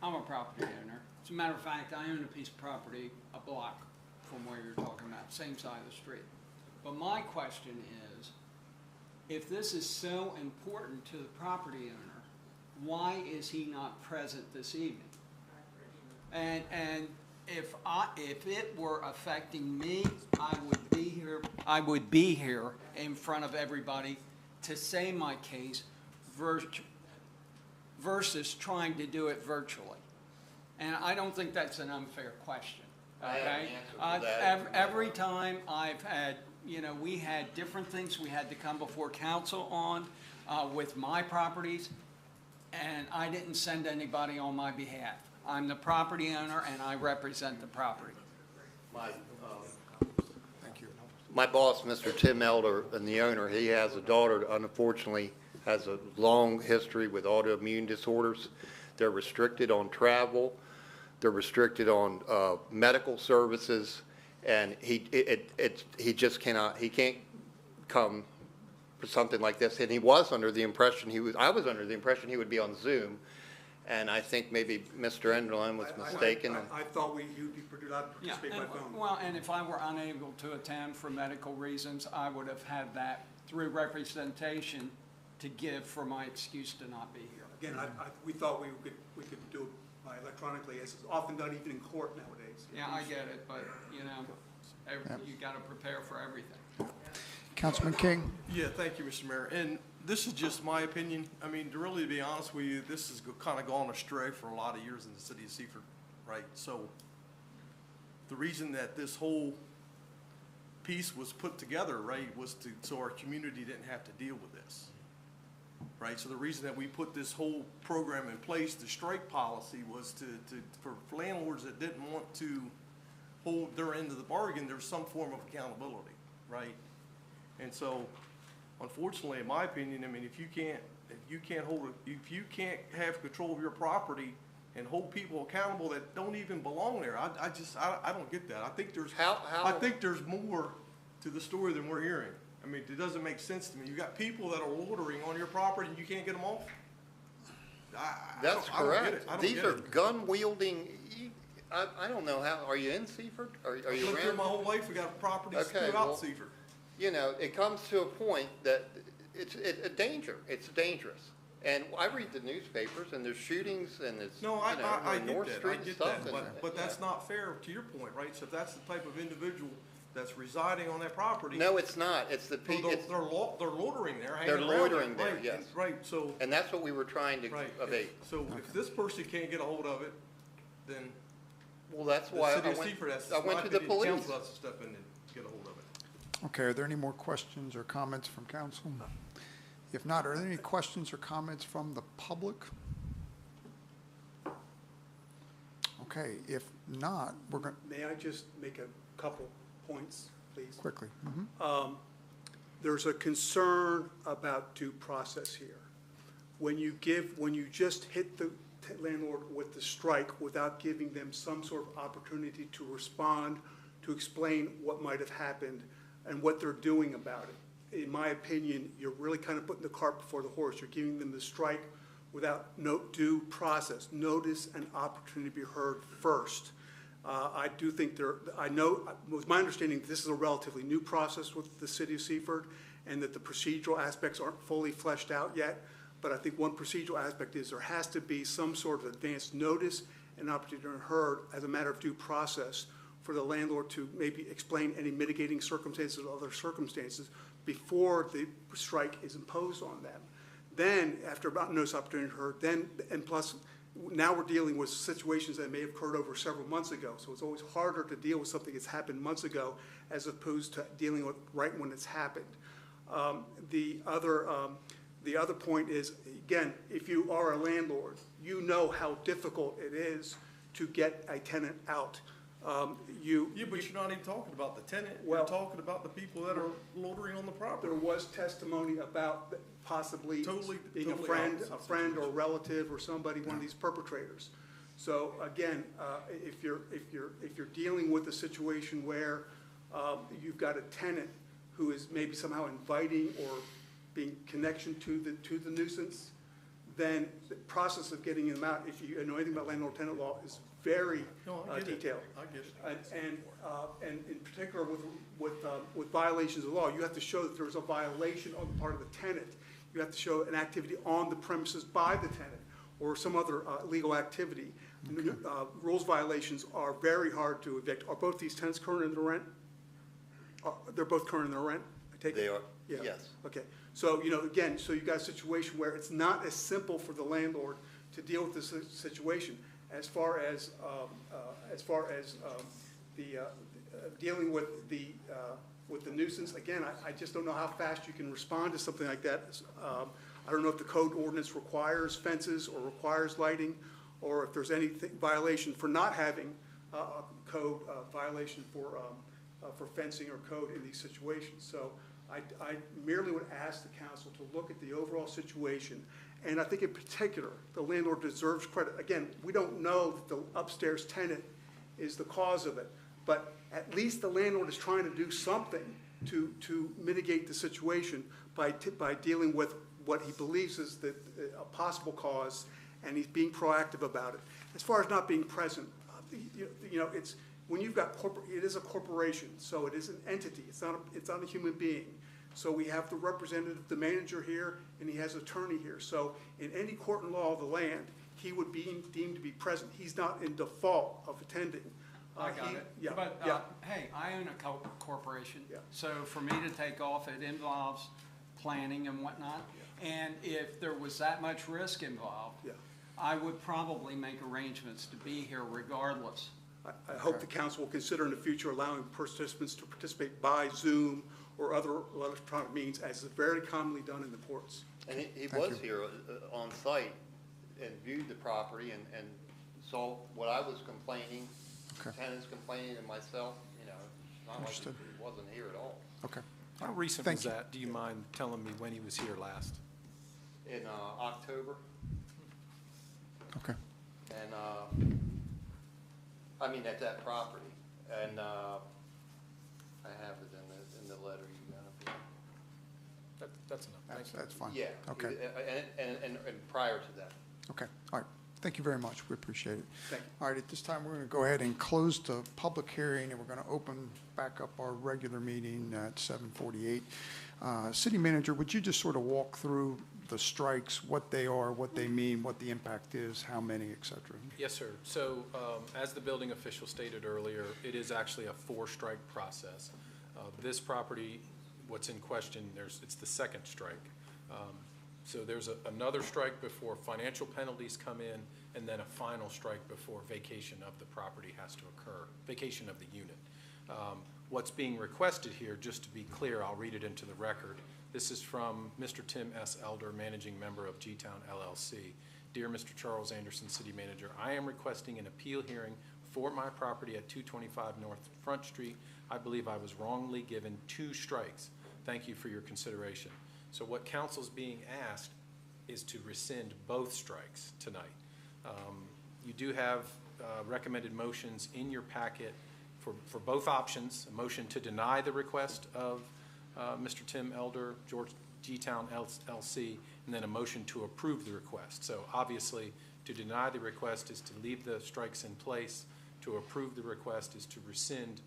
I'm a property owner. As a matter of fact, I own a piece of property a block from where you're talking about, same side of the street. But my question is, if this is so important to the property owner, why is he not present this evening? And if it were affecting me, I would be here in front of everybody to say my case versus trying to do it virtually. And I don't think that's an unfair question, I have an okay? answer for that. Every time I've had, we had different things we had to come before council on with my properties, and I didn't send anybody on my behalf. I'm the property owner, and I represent the property. Thank you. My boss, Mr. Tim Elder, and the owner, he has a daughter that unfortunately has a long history with autoimmune disorders. They're restricted on travel. They're restricted on medical services, and he just cannot, he can't come for something like this. And he was under the impression I was under the impression he would be on Zoom. And I think maybe Mr. Enderlin was mistaken. I thought you'd be allowed to Yeah, participate by phone. well, and if I were unable to attend for medical reasons, I would have had that through representation to give for my excuse to not be here. Again, we thought we could do it by electronically, as is often done even in court nowadays. Yeah, I get it, but, you gotta prepare for everything. Councilman King? Yeah, thank you, Mr. Mayor. And this is just my opinion. I mean, to really be honest with you, this has kind of gone astray for a lot of years in the city of Seaford, right? So the reason that this whole piece was put together, right, was so our community didn't have to deal with this, right? So the reason that we put this whole program in place, the strike policy, was for landlords that didn't want to hold their end of the bargain, there's some form of accountability, right? And so, unfortunately, in my opinion, I mean, if you can't have control of your property and hold people accountable that don't even belong there, I don't get that. I think there's more to the story than we're hearing. I mean, it doesn't make sense to me. You got people that are loitering on your property and you can't get them off? That's I don't get correct. it. I don't These get are it. gun wielding, I don't know how, are you in Seaford? Are I've you lived here around? my whole life. We got properties Okay, throughout well, Seaford. It comes to a point that it's a danger. It's dangerous. And I read the newspapers and there's shootings and it's, No, I on get North that, Street I and get stuff. that, and- but that's not fair to your point, right? So if that's the type of individual that's residing on that property. No, it's not. It's the They're people, loitering there, hanging They're around there. loitering there, Right, yes. Right, so, and that's what we were trying to right. abate. So if this person can't get a hold of it, then Well, that's the why city I of went, Seaford has, I in went my to the opinion, police. council has to step in and get a hold of it. Okay, are there any more questions or comments from council? If not, are there any questions or comments from the public? Okay, if not, we're going, May I just make a couple points, please? quickly. There's a concern about due process here. When you just hit the landlord with the strike without giving them some sort of opportunity to respond, to explain what might have happened and what they're doing about it. In my opinion, you're really kind of putting the cart before the horse. You're giving them the strike without due process, notice and opportunity to be heard first. I do think it was my understanding this is a relatively new process with the city of Seaford and that the procedural aspects aren't fully fleshed out yet. But I think one procedural aspect is there has to be some sort of advance notice and opportunity to be heard as a matter of due process for the landlord to maybe explain any mitigating circumstances or other circumstances before the strike is imposed on them. Then, after about notice opportunity heard, and plus, now we're dealing with situations that may have occurred over several months ago. So it's always harder to deal with something that's happened months ago as opposed to dealing with right when it's happened. The other point is, again, if you are a landlord, you know how difficult it is to get a tenant out. Yeah, but you're not even talking about the tenant, you're talking about the people that are loitering on the property. There was testimony about possibly being a friend or relative or somebody, one of these perpetrators. So again, if you're dealing with a situation where you've got a tenant who is maybe somehow inviting or being connection to the nuisance, then the process of getting them out, if you know anything about landlord-tenant law, is very detailed. I get it. And in particular with violations of law, you have to show that there was a violation on the part of the tenant. You have to show an activity on the premises by the tenant or some other legal activity. Okay. Rules violations are very hard to evict. Are both these tenants current in their rent? They're both current in their rent, I take it? They are, Yeah. yes. Okay, so, again, so you've got a situation where it's not as simple for the landlord to deal with this situation as far as dealing with the nuisance. Again, I just don't know how fast you can respond to something like that. I don't know if the code ordinance requires fences or requires lighting, or if there's any violation for not having a code violation for fencing or code in these situations. So I merely would ask the council to look at the overall situation, and I think in particular, the landlord deserves credit. Again, we don't know that the upstairs tenant is the cause of it, but at least the landlord is trying to do something to mitigate the situation by dealing with what he believes is a possible cause, and he's being proactive about it. As far as not being present, it's when you've got it is a corporation, so it is an entity. It's not a human being. So we have the representative, the manager here, and he has an attorney here. So in any court and law of the land, he would be deemed to be present. He's not in default of attending. I got it. Yeah, But, yeah. hey, I own a corporation. Yeah. So for me to take off, it involves planning and whatnot. Yeah. And if there was that much risk involved, Yeah. I would probably make arrangements to be here regardless. I hope the council will consider in the future allowing participants to participate by Zoom or other electronic means, as is very commonly done in the courts. And he was here on site and viewed the property and saw what I was complaining, tenants complaining, and myself, it's not like he wasn't here at all. Okay. How recent Thank was you. that? Do you mind telling me when he was here last? In October, Okay. and at that property, and I have it in the letter you got. That's enough. That's fine. Yeah. Okay. And prior to that. Okay. All right. Thank you very much. We appreciate it. Thank you. All right. At this time, we're going to go ahead and close the public hearing, and we're going to open back up our regular meeting at 7:48. City Manager, would you just sort of walk through the strikes, what they are, what they mean, what the impact is, how many, et cetera? Yes, sir. So as the building official stated earlier, it is actually a 4-strike process. This property, what's in question, it's the second strike. So there's another strike before financial penalties come in, and then a final strike before vacation of the property has to occur, vacation of the unit. What's being requested here, just to be clear, I'll read it into the record. This is from Mr. Tim S. Elder, Managing Member of G-Town LLC. Dear Mr. Charles Anderson, City Manager, I am requesting an appeal hearing for my property at 225 North Front Street. I believe I was wrongly given 2 strikes. Thank you for your consideration. So what council's being asked is to rescind both strikes tonight. You do have recommended motions in your packet for both options, a motion to deny the request of Mr. Tim Elder, George G-Town LC, and then a motion to approve the request. So obviously, to deny the request is to leave the strikes in place. To approve the request is to rescind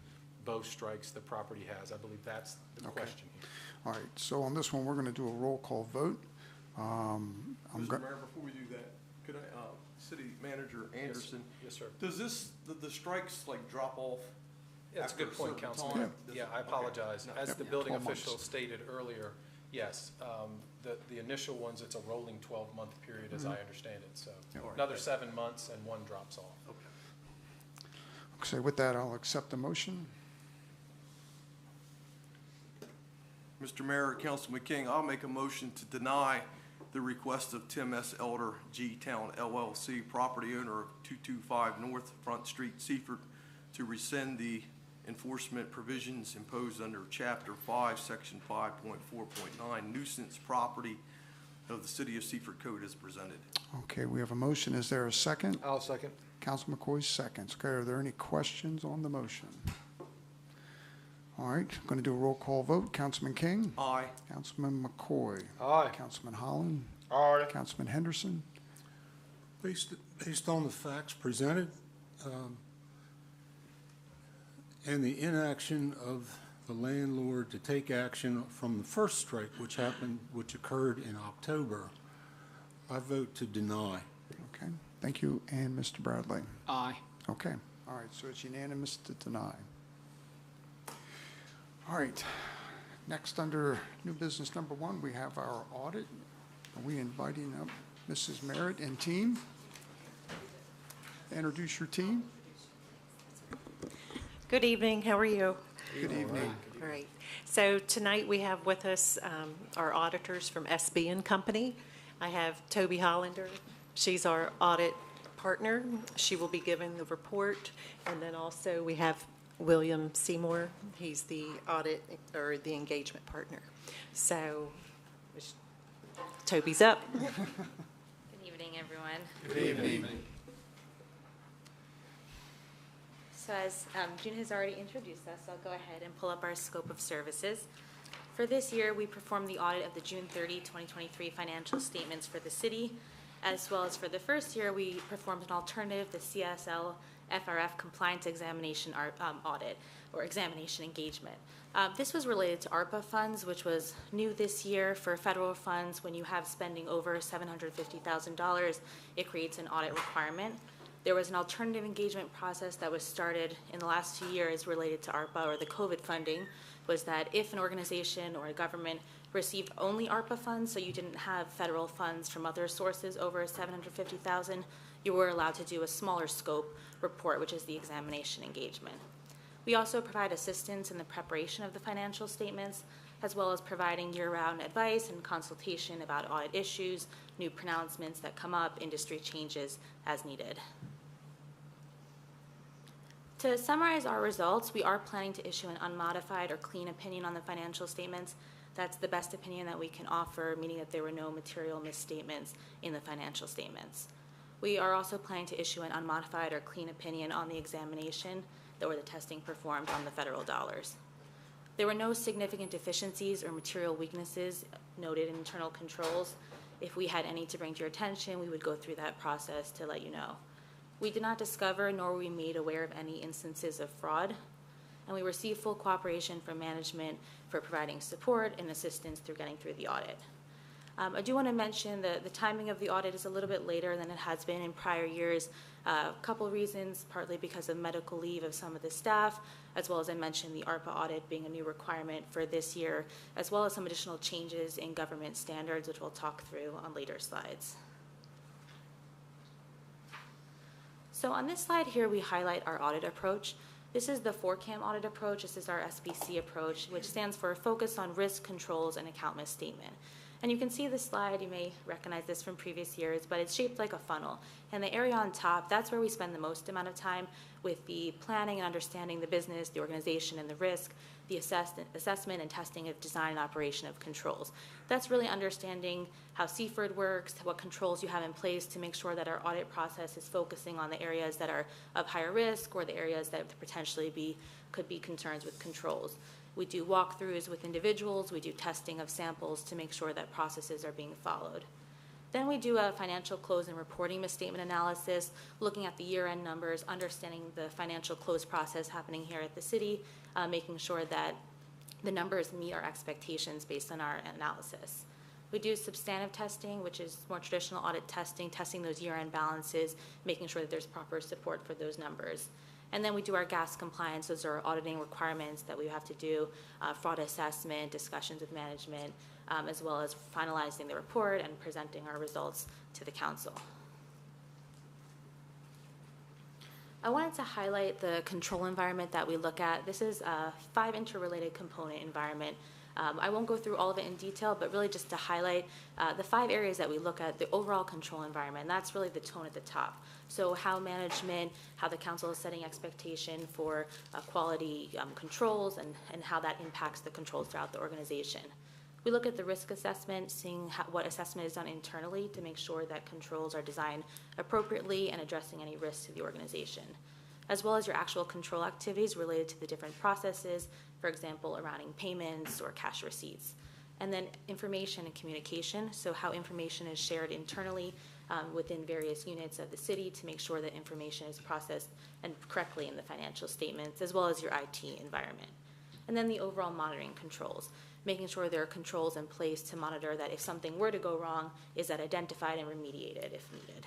both strikes the property has. I believe that's the question here. All right. So on this one, we're going to do a roll call vote. Mr. Mayor, before we do that, could I, City Manager Anderson? Yes, sir. Does the strikes like drop off That's a good point, Councilman. Yeah, I apologize. As the building 12 months. official stated earlier, yes, the initial ones, it's a rolling 12-month period, as I understand it. So another 7 months and one drops off. So with that, I'll accept the motion. Mr. Mayor, Councilman King, I'll make a motion to deny the request of Tim S. Elder, G-Town LLC, property owner of 225 North Front Street, Seaford, to rescind the enforcement provisions imposed under Chapter 5, Section 5.4.9, nuisance property of the City of Seaford Code as presented. Okay, we have a motion. Is there a second? I'll second. Councilman McCoy seconds. Okay, are there any questions on the motion? All right, I'm going to do a roll call vote. Councilman King? Aye. Councilman McCoy? Aye. Councilman Holland? Aye. Councilman Henderson? Based on the facts presented, and the inaction of the landlord to take action from the first strike, which occurred in October, I vote to deny. Okay, thank you. And Mr. Bradley? Aye. Okay, all right, so it's unanimous to deny. All right, next under new business number 1, we have our audit. Are we inviting up Mrs. Merritt and team? Introduce your team. Good evening, how are you? Good evening. All right, so tonight we have with us our auditors from SB and Company. I have Toby Hollander, she's our audit partner. She will be giving the report. And then also we have William Seymour, he's the audit or the engagement partner. So Toby's up. Good evening, everyone. Good evening. So as June has already introduced us, I'll go ahead and pull up our scope of services. For this year, we performed the audit of the June 30, 2023 financial statements for the city, as well as for the first year, we performed an alternative, the CSL FRF compliance examination audit or examination engagement. This was related to ARPA funds, which was new this year for federal funds. When you have spending over $750,000, it creates an audit requirement. There was an alternative engagement process that was started in the last 2 years related to ARPA or the COVID funding, was that if an organization or a government received only ARPA funds, so you didn't have federal funds from other sources over $750,000, you were allowed to do a smaller scope report, which is the examination engagement. We also provide assistance in the preparation of the financial statements, as well as providing year-round advice and consultation about audit issues, new pronouncements that come up, industry changes as needed. To summarize our results, we are planning to issue an unmodified or clean opinion on the financial statements. That's the best opinion that we can offer, meaning that there were no material misstatements in the financial statements. We are also planning to issue an unmodified or clean opinion on the examination or the testing performed on the federal dollars. There were no significant deficiencies or material weaknesses noted in internal controls. If we had any to bring to your attention, we would go through that process to let you know. We did not discover nor were we made aware of any instances of fraud, and we received full cooperation from management for providing support and assistance through getting through the audit. I do want to mention that the timing of the audit is a little bit later than it has been in prior years. A couple of reasons, partly because of medical leave of some of the staff, as well as I mentioned the ARPA audit being a new requirement for this year, as well as some additional changes in government standards, which we'll talk through on later slides. So on this slide here, we highlight our audit approach. This is the 4CAM audit approach. This is our SBC approach, which stands for Focus on Risk, Controls, and Account Misstatement. And you can see this slide, you may recognize this from previous years, but it's shaped like a funnel. And the area on top, that's where we spend the most amount of time with the planning and understanding the business, the organization, and the risk, the assessment and testing of design and operation of controls. That's really understanding how Seaford works, what controls you have in place to make sure that our audit process is focusing on the areas that are of higher risk or the areas that potentially could be concerns with controls. We do walkthroughs with individuals, we do testing of samples to make sure that processes are being followed. Then we do a financial close and reporting misstatement analysis, looking at the year-end numbers, understanding the financial close process happening here at the city, making sure that the numbers meet our expectations based on our analysis. We do substantive testing, which is more traditional audit testing, testing those year-end balances, making sure that there's proper support for those numbers. And then we do our gas compliance. Those are auditing requirements that we have to do, fraud assessment, discussions with management, as well as finalizing the report and presenting our results to the council. I wanted to highlight the control environment that we look at. This is a 5 interrelated component environment. I won't go through all of it in detail, but really just to highlight the 5 areas that we look at, the overall control environment. And that's really the tone at the top. So how management, how the council is setting expectation for quality controls and how that impacts the controls throughout the organization. We look at the risk assessment, seeing what assessment is done internally to make sure that controls are designed appropriately and addressing any risks to the organization, as well as your actual control activities related to the different processes, for example, around payments or cash receipts. And then information and communication, so how information is shared internally within various units of the city to make sure that information is processed and correctly in the financial statements, as well as your IT environment. And then the overall monitoring controls, making sure there are controls in place to monitor that if something were to go wrong, is that identified and remediated if needed.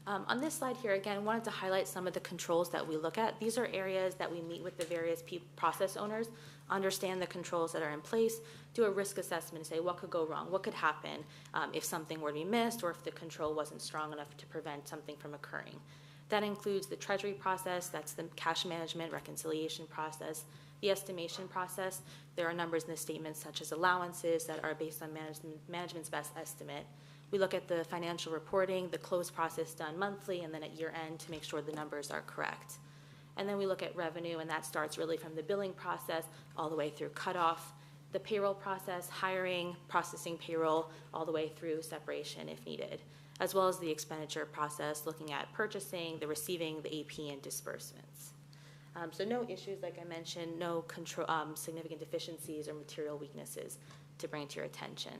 On this slide here, again, I wanted to highlight some of the controls that we look at. These are areas that we meet with the various process owners, understand the controls that are in place, do a risk assessment and say what could go wrong, what could happen if something were to be missed or if the control wasn't strong enough to prevent something from occurring. That includes the treasury process, that's the cash management reconciliation process, the estimation process. There are numbers in the statements such as allowances that are based on management's best estimate. We look at the financial reporting, the close process done monthly, and then at year end to make sure the numbers are correct. And then we look at revenue, and that starts really from the billing process all the way through cutoff, the payroll process, hiring, processing payroll, all the way through separation if needed, as well as the expenditure process, looking at purchasing, the receiving, the AP, and disbursements. So no issues, like I mentioned, no significant deficiencies or material weaknesses to bring to your attention.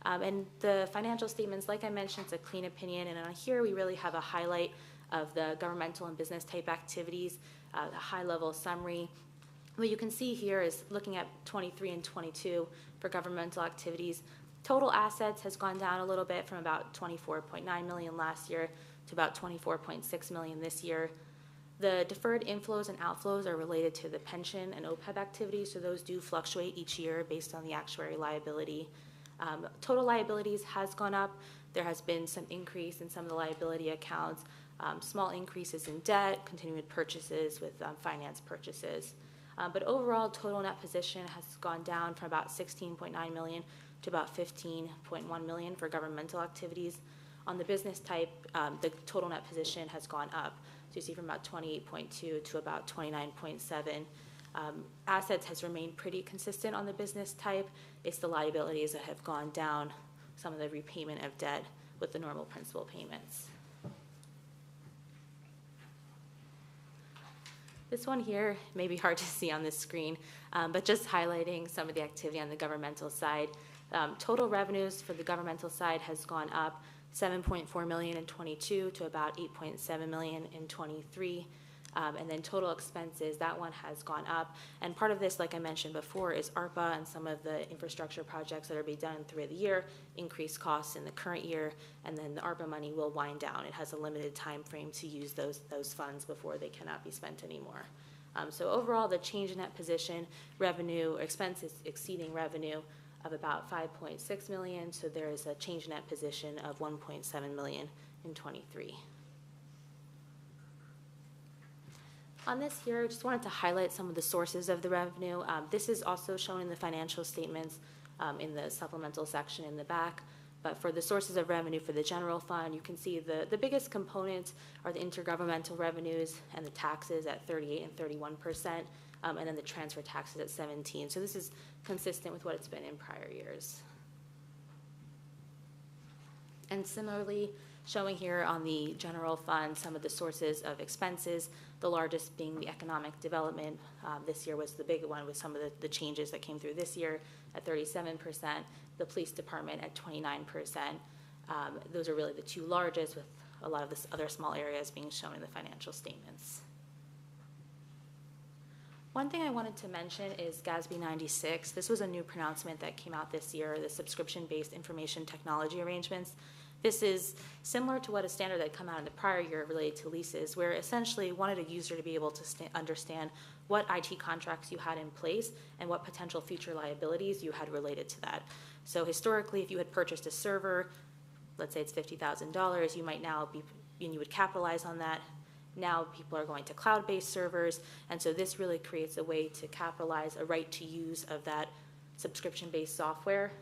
And the financial statements, like I mentioned, it's a clean opinion, and on here we really have a highlight of the governmental and business type activities, a high-level summary. What you can see here is looking at 23 and 22 for governmental activities. Total assets has gone down a little bit from about 24.9 million last year to about 24.6 million this year. The deferred inflows and outflows are related to the pension and OPEB activities, so those do fluctuate each year based on the actuary liability. Total liabilities has gone up. There has been some increase in some of the liability accounts, small increases in debt, continued purchases with finance purchases. But overall, total net position has gone down from about 16.9 million to about 15.1 million for governmental activities. On the business type, the total net position has gone up. So you see from about 28.2 to about 29.7. Assets has remained pretty consistent on the business type. It's the liabilities that have gone down, some of the repayment of debt with the normal principal payments. This one here may be hard to see on this screen, but just highlighting some of the activity on the governmental side. Total revenues for the governmental side has gone up 7.4 million in 22 to about 8.7 million in 23. And then total expenses, that one has gone up. And part of this, like I mentioned before, is ARPA and some of the infrastructure projects that are being done through the year, increased costs in the current year, and then the ARPA money will wind down. It has a limited time frame to use those funds before they cannot be spent anymore. So overall, the change in net position, revenue, expenses exceeding revenue of about 5.6 million, so there is a change in net position of 1.7 million in 23. On this here, I just wanted to highlight some of the sources of the revenue. This is also shown in the financial statements in the supplemental section in the back. But for the sources of revenue for the general fund, you can see the biggest components are the intergovernmental revenues and the taxes at 38 and 31%, and then the transfer taxes at 17%. So this is consistent with what it's been in prior years. And similarly, showing here on the general fund some of the sources of expenses, the largest being the economic development. This year was the big one with some of the changes that came through this year at 37%, the police department at 29%. Those are really the two largest, with a lot of the other small areas being shown in the financial statements. One thing I wanted to mention is GASB 96. This was a new pronouncement that came out this year, the subscription-based information technology arrangements. This is similar to what a standard that had come out in the prior year related to leases, where essentially wanted a user to be able to understand what IT contracts you had in place and what potential future liabilities you had related to that. So historically, if you had purchased a server, let's say it's $50,000, you might now be, and you would capitalize on that. Now people are going to cloud-based servers, and so this really creates a way to capitalize a right to use of that subscription-based software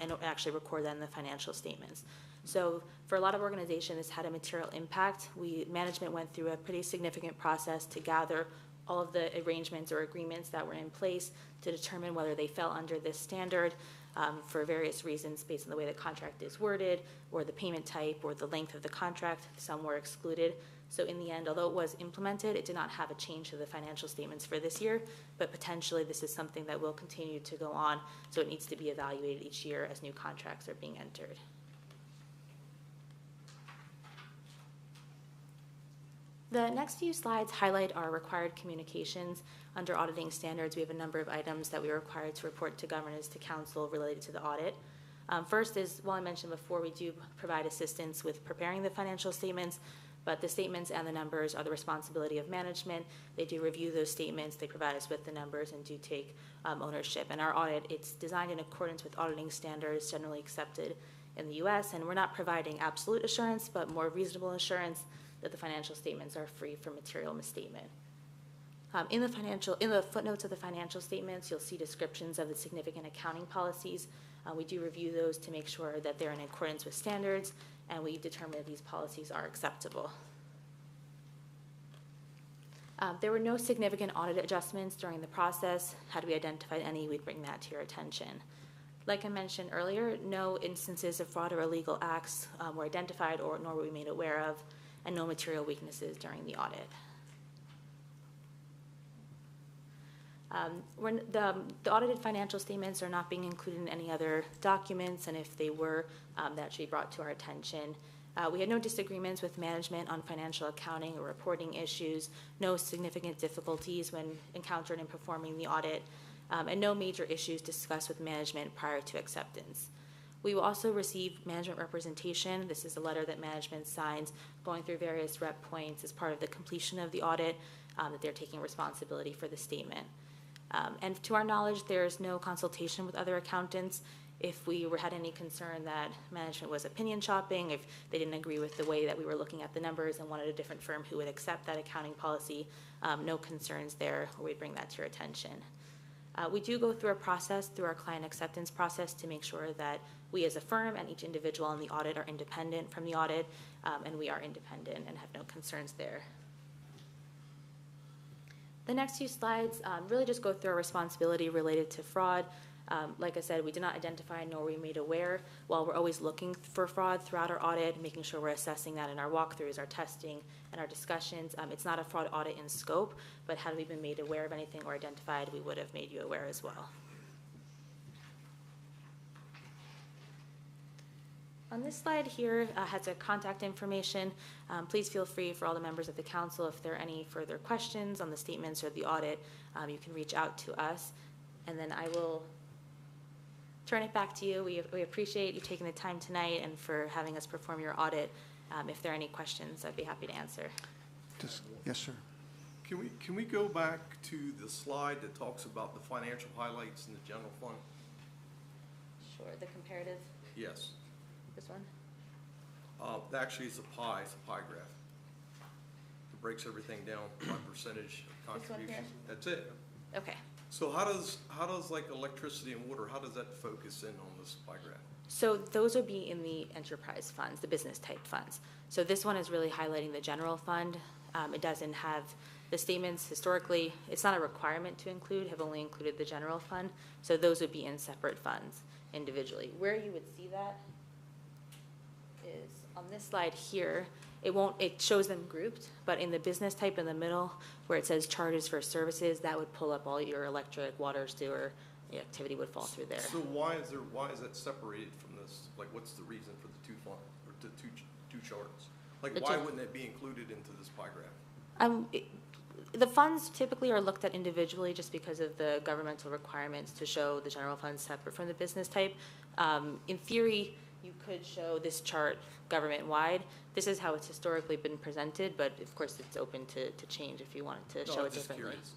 and actually record that in the financial statements. So for a lot of organizations, this had a material impact. Management went through a pretty significant process to gather all of the arrangements or agreements that were in place to determine whether they fell under this standard for various reasons based on the way the contract is worded or the payment type or the length of the contract. Some were excluded. So in the end, although it was implemented, it did not have a change to the financial statements for this year, but potentially this is something that will continue to go on, so it needs to be evaluated each year as new contracts are being entered. The next few slides highlight our required communications. Under auditing standards, we have a number of items that we are required to report to governance to council related to the audit. First is, well, I mentioned before, we do provide assistance with preparing the financial statements, but the statements and the numbers are the responsibility of management. They do review those statements, they provide us with the numbers, and do take ownership. And our audit, it's designed in accordance with auditing standards generally accepted in the US, and we're not providing absolute assurance, but more reasonable assurance that the financial statements are free from material misstatement. In the footnotes of the financial statements, you'll see descriptions of the significant accounting policies. We do review those to make sure that they're in accordance with standards, and we determine that these policies are acceptable. There were no significant audit adjustments during the process. Had we identified any, we'd bring that to your attention. Like I mentioned earlier, no instances of fraud or illegal acts were identified nor were we made aware of, and no material weaknesses during the audit. The audited financial statements are not being included in any other documents, and if they were, that should be brought to our attention. We had no disagreements with management on financial accounting or reporting issues, no significant difficulties when encountered in performing the audit, and no major issues discussed with management prior to acceptance. We will also receive management representation. This is a letter that management signs going through various rep points as part of the completion of the audit, that they're taking responsibility for the statement. And to our knowledge, there's no consultation with other accountants. If we had any concern that management was opinion shopping, if they didn't agree with the way that we were looking at the numbers and wanted a different firm who would accept that accounting policy, no concerns there, or we'd bring that to your attention. We do go through a process, through our client acceptance process, to make sure that we as a firm and each individual in the audit are independent from the audit, and we are independent and have no concerns there. The next few slides really just go through our responsibility related to fraud. Like I said, we did not identify nor were we made aware. While we're always looking for fraud throughout our audit, making sure we're assessing that in our walkthroughs, our testing, and our discussions. It's not a fraud audit in scope, but had we been made aware of anything or identified, we would have made you aware as well. On this slide here has a contact information. Please feel free for all the members of the council, if there are any further questions on the statements or the audit, you can reach out to us. And then I will turn it back to you. We appreciate you taking the time tonight and for having us perform your audit. If there are any questions, I'd be happy to answer. Yes, sir. Can we go back to the slide that talks about the financial highlights in the general fund? Sure, the comparative, Yes. this one? Actually, it's a pie graph. It breaks everything down by percentage of This one here? contribution. That's it. Okay. So how does like electricity and water, how does that focus in on this pie graph? So those would be in the enterprise funds, the business type funds. So this one is really highlighting the general fund. It doesn't have the statements historically, it's not a requirement to include, have only included the general fund. So those would be in separate funds individually. Where you would see that is on this slide here. It shows them grouped, but in the business type in the middle where it says charges for services, that would pull up all your electric, water, sewer, the activity would fall through there. So why is that separated from this? Like, what's the reason for the two fund, or the two charts? Like, why wouldn't it be included into this pie graph? The funds typically are looked at individually just because of the governmental requirements to show the general fund separate from the business type. In theory, you could show this chart government-wide. This is how it's historically been presented, but of course, it's open to change if you wanted to show No, it I'm just differently. curious.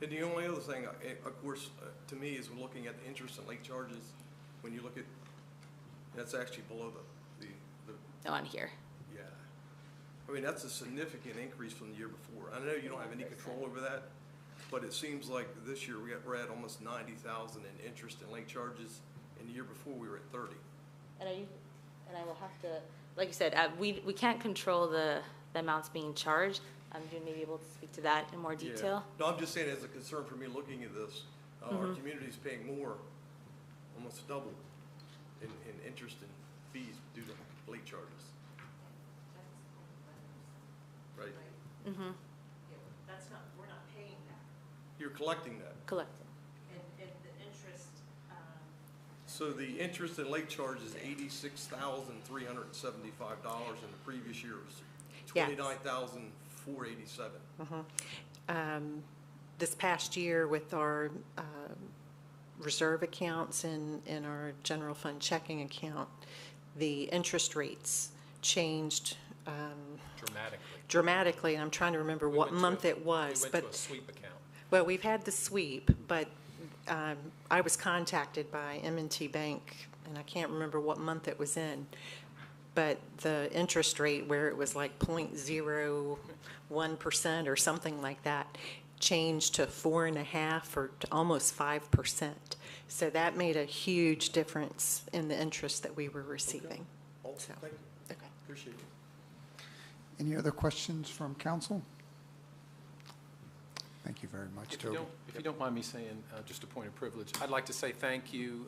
And the only other thing, of course, to me, is when looking at the interest and late charges, when you look at, that's actually below the, No, on here. yeah. I mean, that's a significant increase from the year before. I know you don't have any control over that, but it seems like this year we're at almost 90,000 in interest and late charges, and the year before we were at 30. And I will have to, like you said, we can't control the amounts being charged. June may be able to speak to that in more Yeah. detail. No, I'm just saying as a concern for me looking at this, our community's paying more, almost double in interest and fees due to late charges. Right? Mm-hmm. That's not, we're not paying that. You're collecting that. Collected. And the interest, So the interest and late charge is $86,375, and the previous year was Yes. $29,487. this past year with our reserve accounts and our general fund checking account, the interest rates changed dramatically, and I'm trying to remember what month it was. We went to a sweep account. Well, we've had the sweep, but I was contacted by M&T Bank, and I can't remember what month it was in, but the interest rate, where it was like 0.01% or something like that, changed to 4.5% or to almost 5%. So that made a huge difference in the interest that we were receiving. Also, thank you. Okay. Appreciate it. Any other questions from council? Thank you very much, Toby. If you don't mind me saying, just a point of privilege, I'd like to say thank you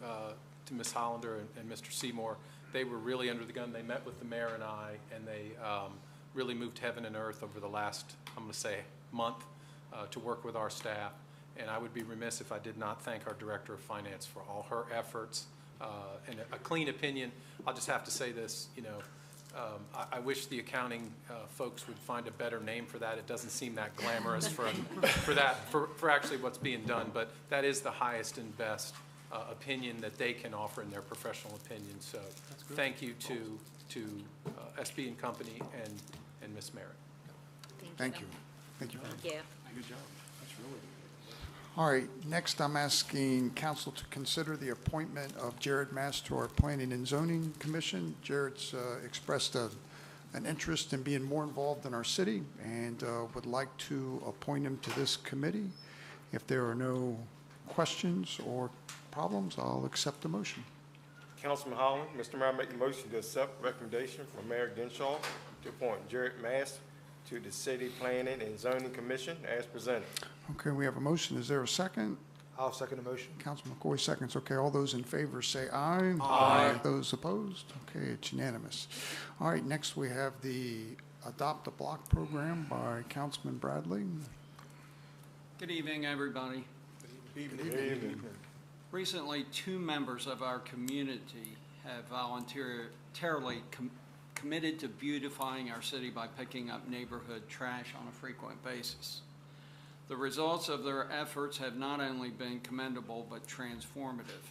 to Ms. Hollander and Mr. Seymour. They were really under the gun. They met with the mayor and I, and they really moved heaven and earth over the last, I'm going to say, month to work with our staff. And I would be remiss if I did not thank our Director of Finance for all her efforts and a clean opinion. I'll just have to say this, I wish the accounting folks would find a better name for that. It doesn't seem that glamorous for actually what's being done, but that is the highest and best opinion that they can offer in their professional opinion. So thank you to SB and Company and Ms. Merritt. Thank you. Thank you very much. Thank you. Good job. That's really good. All right, next I'm asking council to consider the appointment of Jared Mass to our Planning and Zoning Commission. Jared's expressed an interest in being more involved in our city and would like to appoint him to this committee. If there are no questions or problems, I'll accept the motion. Councilman Holland, Mr. Mayor, I make the motion to accept recommendation from Mayor Genshaw to appoint Jared Mass to the City Planning and Zoning Commission as presented. Okay, we have a motion. Is there a second? I'll second the motion. Councilman McCoy seconds. Okay, all those in favor say aye. Aye. Those opposed? Okay, it's unanimous. All right, next we have the Adopt a Block program by Councilman Bradley. Good evening, everybody. Good evening. Recently, 2 members of our community have voluntarily committed to beautifying our city by picking up neighborhood trash on a frequent basis. The results of their efforts have not only been commendable, but transformative.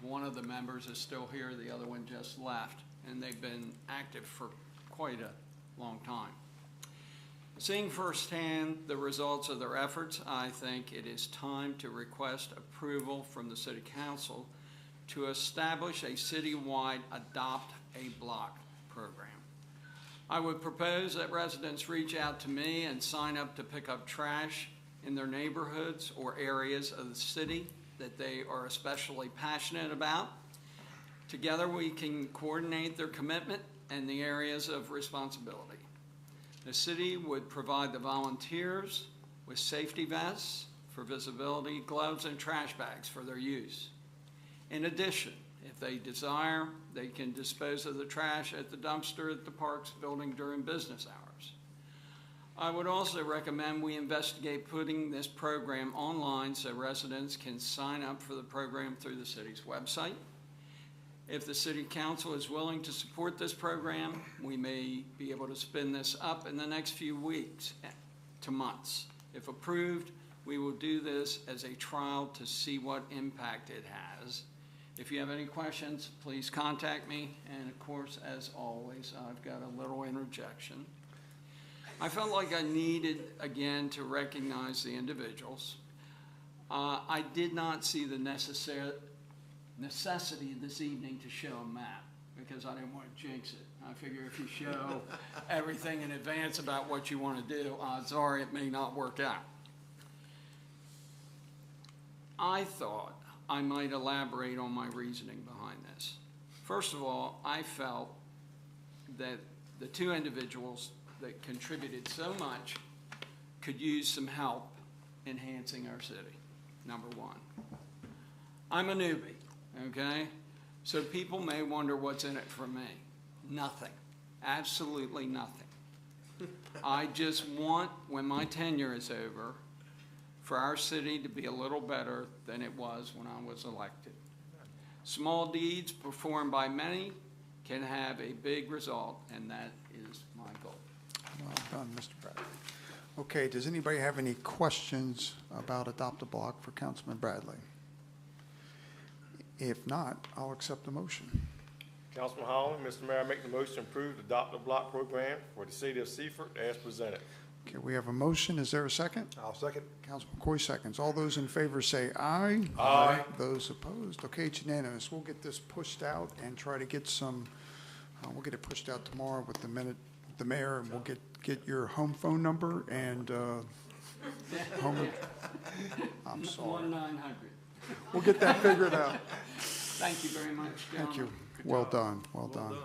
One of the members is still here, the other one just left, and they've been active for quite a long time. Seeing firsthand the results of their efforts, I think it is time to request approval from the City Council to establish a citywide Adopt a Block program. I would propose that residents reach out to me and sign up to pick up trash in their neighborhoods or areas of the city that they are especially passionate about. Together we can coordinate their commitment and the areas of responsibility. The city would provide the volunteers with safety vests for visibility, gloves, and trash bags for their use. In addition, if they desire, they can dispose of the trash at the dumpster at the Parks building during business hours. I would also recommend we investigate putting this program online so residents can sign up for the program through the city's website. If the City Council is willing to support this program, we may be able to spin this up in the next few weeks to months. If approved, we will do this as a trial to see what impact it has. If you have any questions, please contact me. And of course, as always, I've got a little interjection. I felt like I needed, again, to recognize the individuals. I did not see the necessity this evening to show a map because I didn't want to jinx it. I figure if you show everything in advance about what you want to do, odds are it may not work out. I thought I might elaborate on my reasoning behind this. First of all, I felt that the two individuals that contributed so much could use some help enhancing our city, number one. I'm a newbie, okay? So people may wonder what's in it for me. Nothing, absolutely nothing. I just want, when my tenure is over, for our city to be a little better than it was when I was elected. Small deeds performed by many can have a big result, and that is my goal. Well done, Mr. Bradley. Okay, does anybody have any questions about Adopt a Block for Councilman Bradley? If not, I'll accept the motion. Councilman Holland, Mr. Mayor, I make the motion to approve the Adopt a Block program for the city of Seaford as presented. Okay, we have a motion. Is there a second? I'll second. Councilman McCoy seconds. All those in favor say aye. Aye. Those opposed? Okay, it's unanimous. We'll get this pushed out and try to get some, we'll get it pushed out tomorrow with the mayor, and we'll get your home phone number and, home, I'm sorry. 1-900. We'll get that figured out. Thank you very much, gentlemen. Thank you. Well done, well done.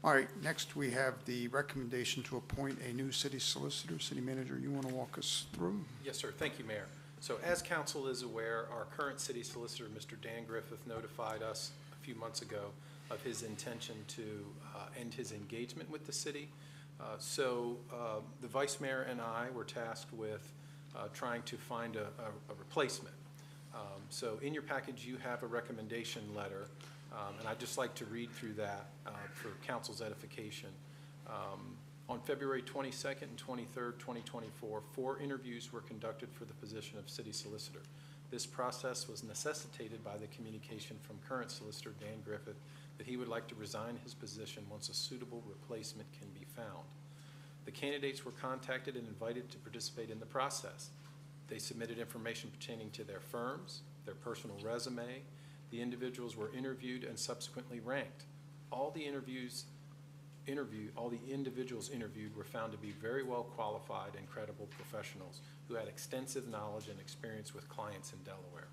All right, next we have the recommendation to appoint a new city solicitor. City manager, you want to walk us through? Yes, sir. Thank you, Mayor. So as council is aware, our current city solicitor, Mr. Dan Griffith, notified us a few months ago of his intention to end his engagement with the city. So the vice mayor and I were tasked with trying to find a replacement. So in your package, you have a recommendation letter, and I'd just like to read through that for council's edification. On February 22nd and 23rd, 2024, 4 interviews were conducted for the position of city solicitor. This process was necessitated by the communication from current solicitor Dan Griffith that he would like to resign his position once a suitable replacement can be found. The candidates were contacted and invited to participate in the process. They submitted information pertaining to their firms, their personal resume. The individuals were interviewed and subsequently ranked. All the individuals interviewed were found to be very well qualified and credible professionals who had extensive knowledge and experience with clients in Delaware.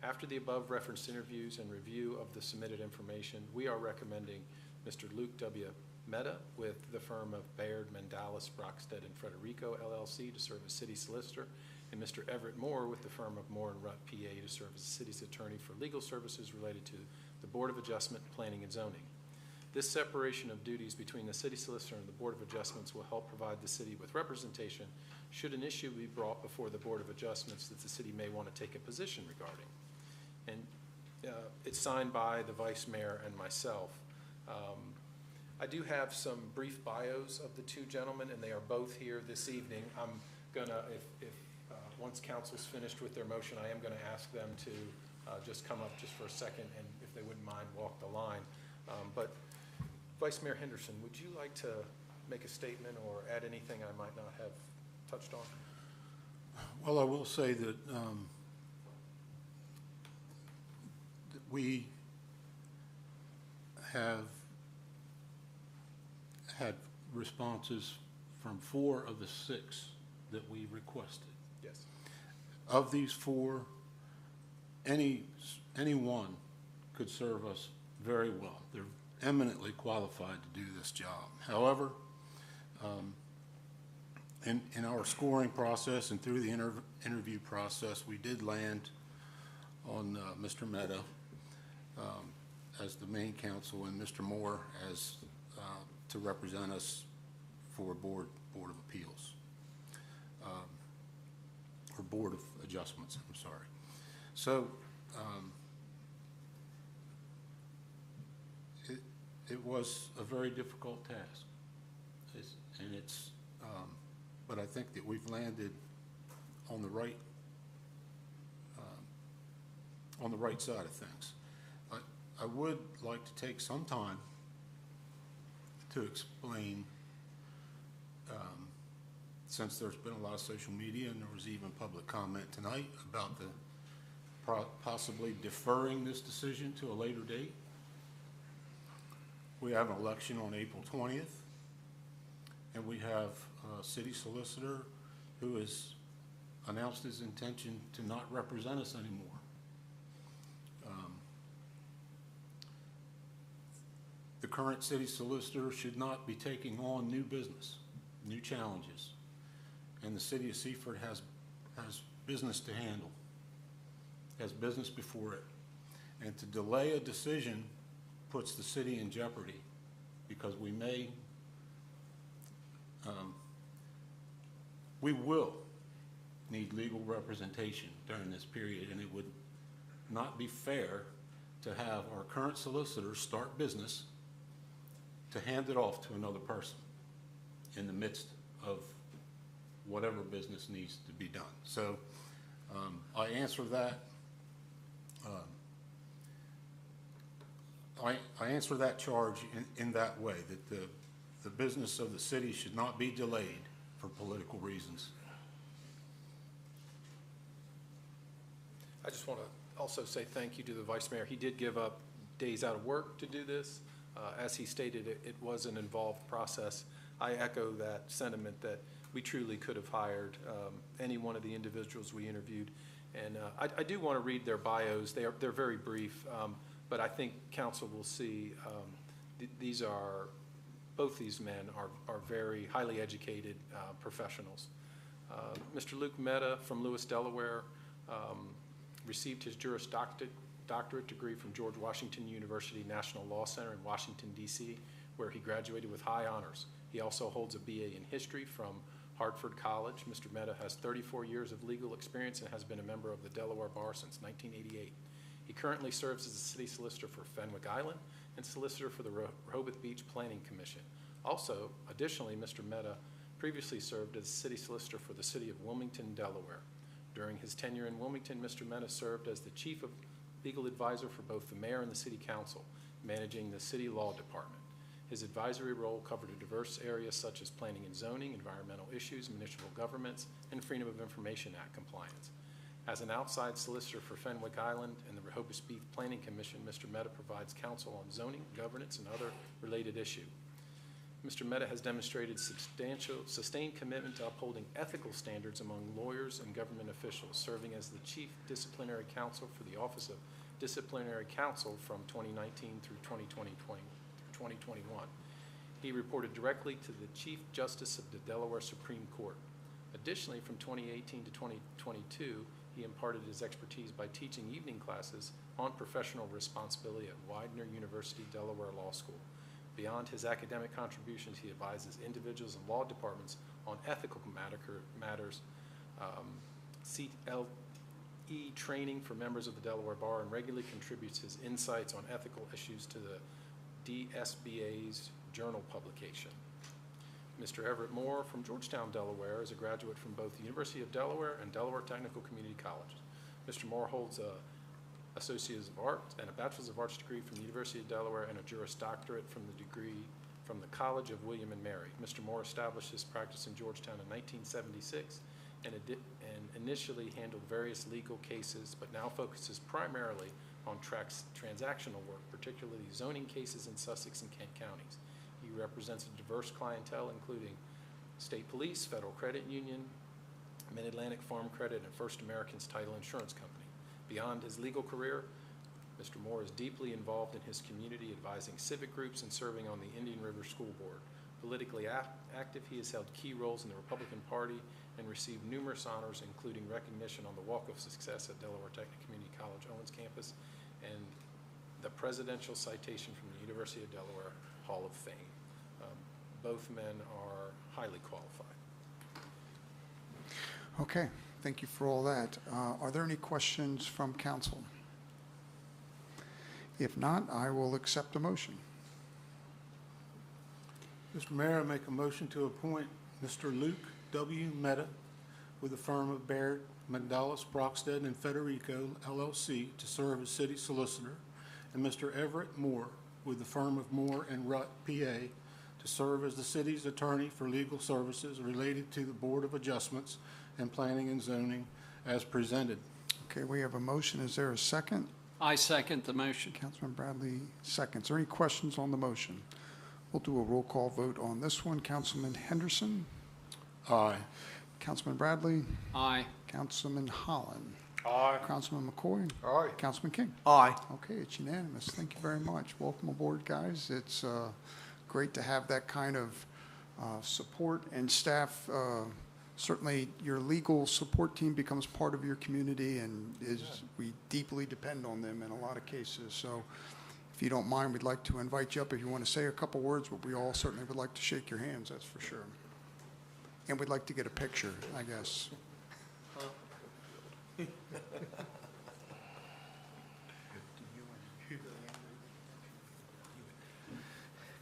After the above referenced interviews and review of the submitted information, we are recommending Mr. Luke W. Mehta with the firm of Baird, Mandalis, Brockstead, and Frederico, LLC to serve as city solicitor, and Mr. Everett Moore with the firm of Moore & Rutt, PA, to serve as the city's attorney for legal services related to the Board of Adjustment, Planning, and Zoning. This separation of duties between the city solicitor and the Board of Adjustments will help provide the city with representation should an issue be brought before the Board of Adjustments that the city may want to take a position regarding. And it's signed by the vice mayor and myself. I do have some brief bios of the two gentlemen, and they are both here this evening. I'm gonna, if once council's finished with their motion, I am gonna ask them to just come up just for a second, and if they wouldn't mind, walk the line. But Vice Mayor Henderson, would you like to make a statement or add anything I might not have touched on? Well, I will say that we have had responses from 4 of the 6 that we requested. Yes. Of these 4, any one could serve us very well. They're eminently qualified to do this job. However, in our scoring process and through the interview process, we did land on Mr. Mehta as the main counsel and Mr. Moore as to represent us for Board of Appeals, or Board of Adjustments, I'm sorry. So it was a very difficult task, but I think that we've landed on the right side of things. I would like to take some time to explain, since there's been a lot of social media and there was even public comment tonight about the possibly deferring this decision to a later date. We have an election on April 20th, and we have a city solicitor who has announced his intention to not represent us anymore. The current city solicitor should not be taking on new business, new challenges, and the city of Seaford has business to handle, has business before it. And to delay a decision puts the city in jeopardy, because we will need legal representation during this period, and it would not be fair to have our current solicitor start business to hand it off to another person in the midst of whatever business needs to be done. So I answer that. I answer that charge in that way, that the business of the city should not be delayed for political reasons. I just want to also say thank you to the Vice Mayor. He did give up days out of work to do this. As he stated, it was an involved process. I echo that sentiment that we truly could have hired any one of the individuals we interviewed. And I do want to read their bios. They're very brief, but I think council will see both these men are very highly educated professionals. Mr. Luke Mehta from Lewis, Delaware, received his Juris Doctorate degree from George Washington University National Law Center in Washington, D.C., where he graduated with high honors. He also holds a BA in history from Hartford College. Mr. Mehta has 34 years of legal experience and has been a member of the Delaware Bar since 1988. He currently serves as the city solicitor for Fenwick Island and solicitor for the Rehoboth Beach Planning Commission. Also, additionally, Mr. Mehta previously served as city solicitor for the city of Wilmington, Delaware. During his tenure in Wilmington, Mr. Mehta served as the chief of legal advisor for both the mayor and the city council, managing the city law department. His advisory role covered a diverse areas such as planning and zoning, environmental issues, municipal governments, and Freedom of Information Act compliance. As an outside solicitor for Fenwick Island and the Rehoboth Beach Planning Commission, Mr. Mehta provides counsel on zoning, governance, and other related issues. Mr. Mehta has demonstrated sustained commitment to upholding ethical standards among lawyers and government officials, serving as the Chief Disciplinary Counsel for the Office of Disciplinary Counsel from 2019 through 2021. He reported directly to the Chief Justice of the Delaware Supreme Court. Additionally, from 2018 to 2022, he imparted his expertise by teaching evening classes on professional responsibility at Widener University, Delaware Law School. Beyond his academic contributions, he advises individuals and law departments on ethical matters, CLE training for members of the Delaware Bar, and regularly contributes his insights on ethical issues to the DSBA's journal publication. Mr. Everett Moore from Georgetown, Delaware, is a graduate from both the University of Delaware and Delaware Technical Community College. Mr. Moore holds a Associate of Arts and a Bachelor's of Arts degree from the University of Delaware and a Juris Doctorate from the degree from the College of William and Mary. Mr. Moore established his practice in Georgetown in 1976 and initially handled various legal cases, but now focuses primarily on transactional work, particularly zoning cases in Sussex and Kent counties. He represents a diverse clientele, including state police, federal credit union, Mid-Atlantic Farm Credit, and First Americans Title Insurance Company. Beyond his legal career, Mr. Moore is deeply involved in his community, advising civic groups and serving on the Indian River School Board. Politically active, he has held key roles in the Republican Party and received numerous honors, including recognition on the Walk of Success at Delaware Technical Community College Owens campus and the Presidential Citation from the University of Delaware Hall of Fame. Both men are highly qualified. Okay, thank you for all that. Are there any questions from council? If not, I will accept a motion. Mr. Mayor, I make a motion to appoint Mr. Luke W. Mehta with the firm of Baird, McDonald, Brockstead, and Federico, LLC, to serve as city solicitor and Mr. Everett Moore with the firm of Moore and Rutt, PA, to serve as the city's attorney for legal services related to the Board of Adjustments and Planning and Zoning as presented. Okay, we have a motion. Is there a second? I second the motion. Councilman Bradley seconds. Are there any questions on the motion? We'll do a roll call vote on this one. Councilman Henderson? Aye. Councilman Bradley? Aye. Councilman Holland? Aye. Councilman McCoy? Aye. Councilman King? Aye. Okay, it's unanimous. Thank you very much. Welcome aboard, guys. It's great to have that kind of support and staff. Certainly, your legal support team becomes part of your community, and we deeply depend on them in a lot of cases. So if you don't mind, we'd like to invite you up if you want to say a couple words, but we all certainly would like to shake your hands, that's for sure. And we'd like to get a picture, I guess.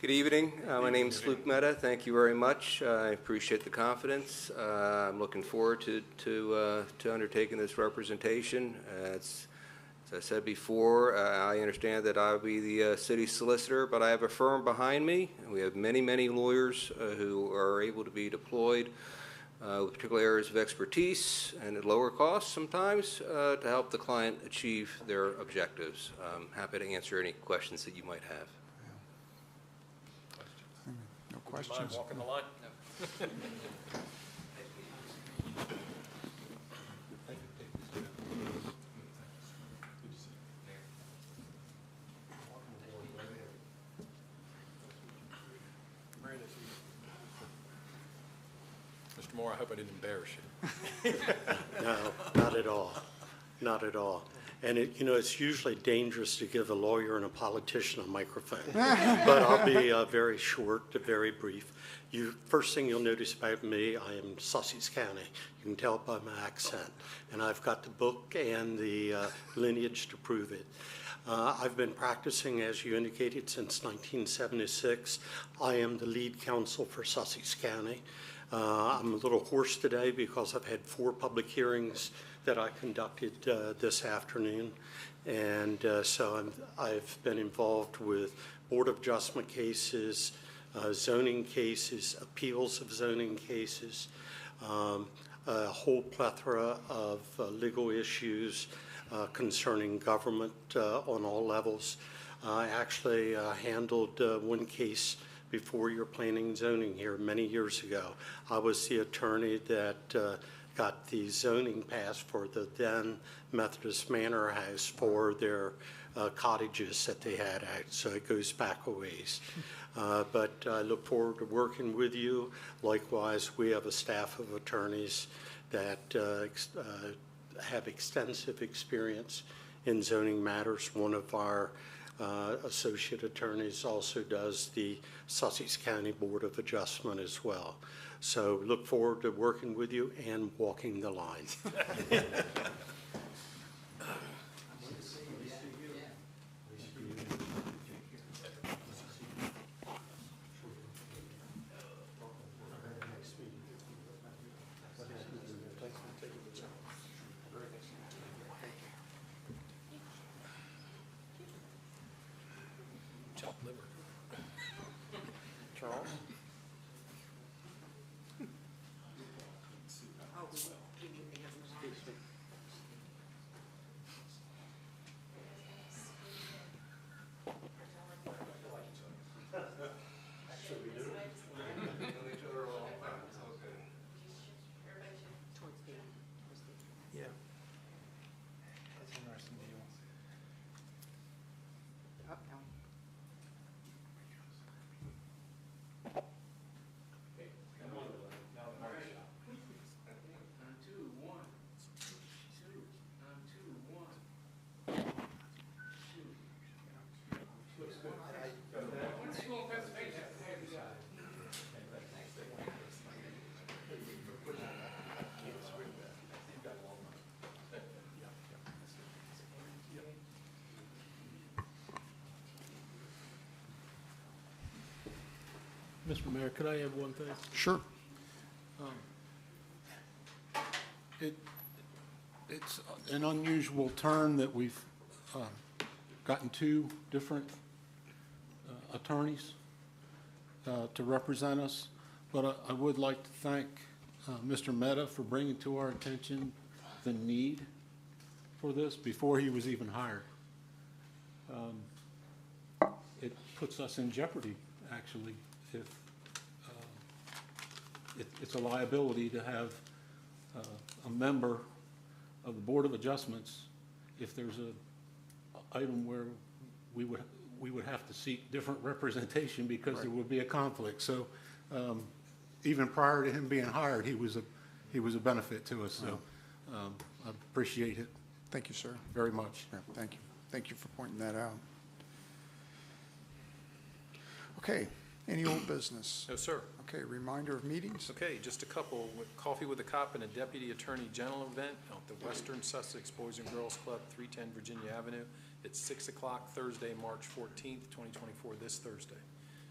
Good evening. My name is Luke Mehta. Thank you very much. I appreciate the confidence. I'm looking forward to undertaking this representation. As I said before, I understand that I'll be the city solicitor, but I have a firm behind me. We have many, many lawyers who are able to be deployed with particular areas of expertise and at lower costs sometimes to help the client achieve their objectives. I'm happy to answer any questions that you might have. No questions? Walking the line? Mr. Moore, I hope I didn't embarrass you. No, not at all. Not at all. And it's usually dangerous to give a lawyer and a politician a microphone. But I'll be very short, very brief. First thing you'll notice about me, I am Sussex County. You can tell by my accent. And I've got the book and the lineage to prove it. I've been practicing, as you indicated, since 1976. I am the lead counsel for Sussex County. I'm a little hoarse today because I've had 4 public hearings that I conducted this afternoon. And so I've been involved with Board of Adjustment cases, zoning cases, appeals of zoning cases, a whole plethora of legal issues concerning government on all levels. I actually handled one case before your planning and zoning here many years ago. I was the attorney that got the zoning passed for the then Methodist Manor House for their cottages that they had out, so it goes back a ways. But I look forward to working with you. Likewise, we have a staff of attorneys that have extensive experience in zoning matters. One of our associate attorneys also does the Sussex County Board of Adjustment as well. So look forward to working with you and walking the line. Charles? Yeah. That's an interesting deal. Mr. Mayor, could I have one thing? Sure. It's an unusual turn that we've gotten two different attorneys to represent us, but I would like to thank Mr. Mehta for bringing to our attention the need for this before he was even hired. It puts us in jeopardy, actually, if it's a liability to have a member of the Board of Adjustments if there's a item where we would have to seek different representation because there would be a conflict. So even prior to him being hired, he was a benefit to us. So I appreciate it. Thank you, sir. Very much. Yeah, thank you. Thank you for pointing that out. Okay, any old business? No, sir. Okay, reminder of meetings? Okay, just a couple, with Coffee with a Cop and a Deputy Attorney General event at the Western Sussex Boys and Girls Club, 310 Virginia Avenue. It's 6 o'clock Thursday, March 14th, 2024, this Thursday.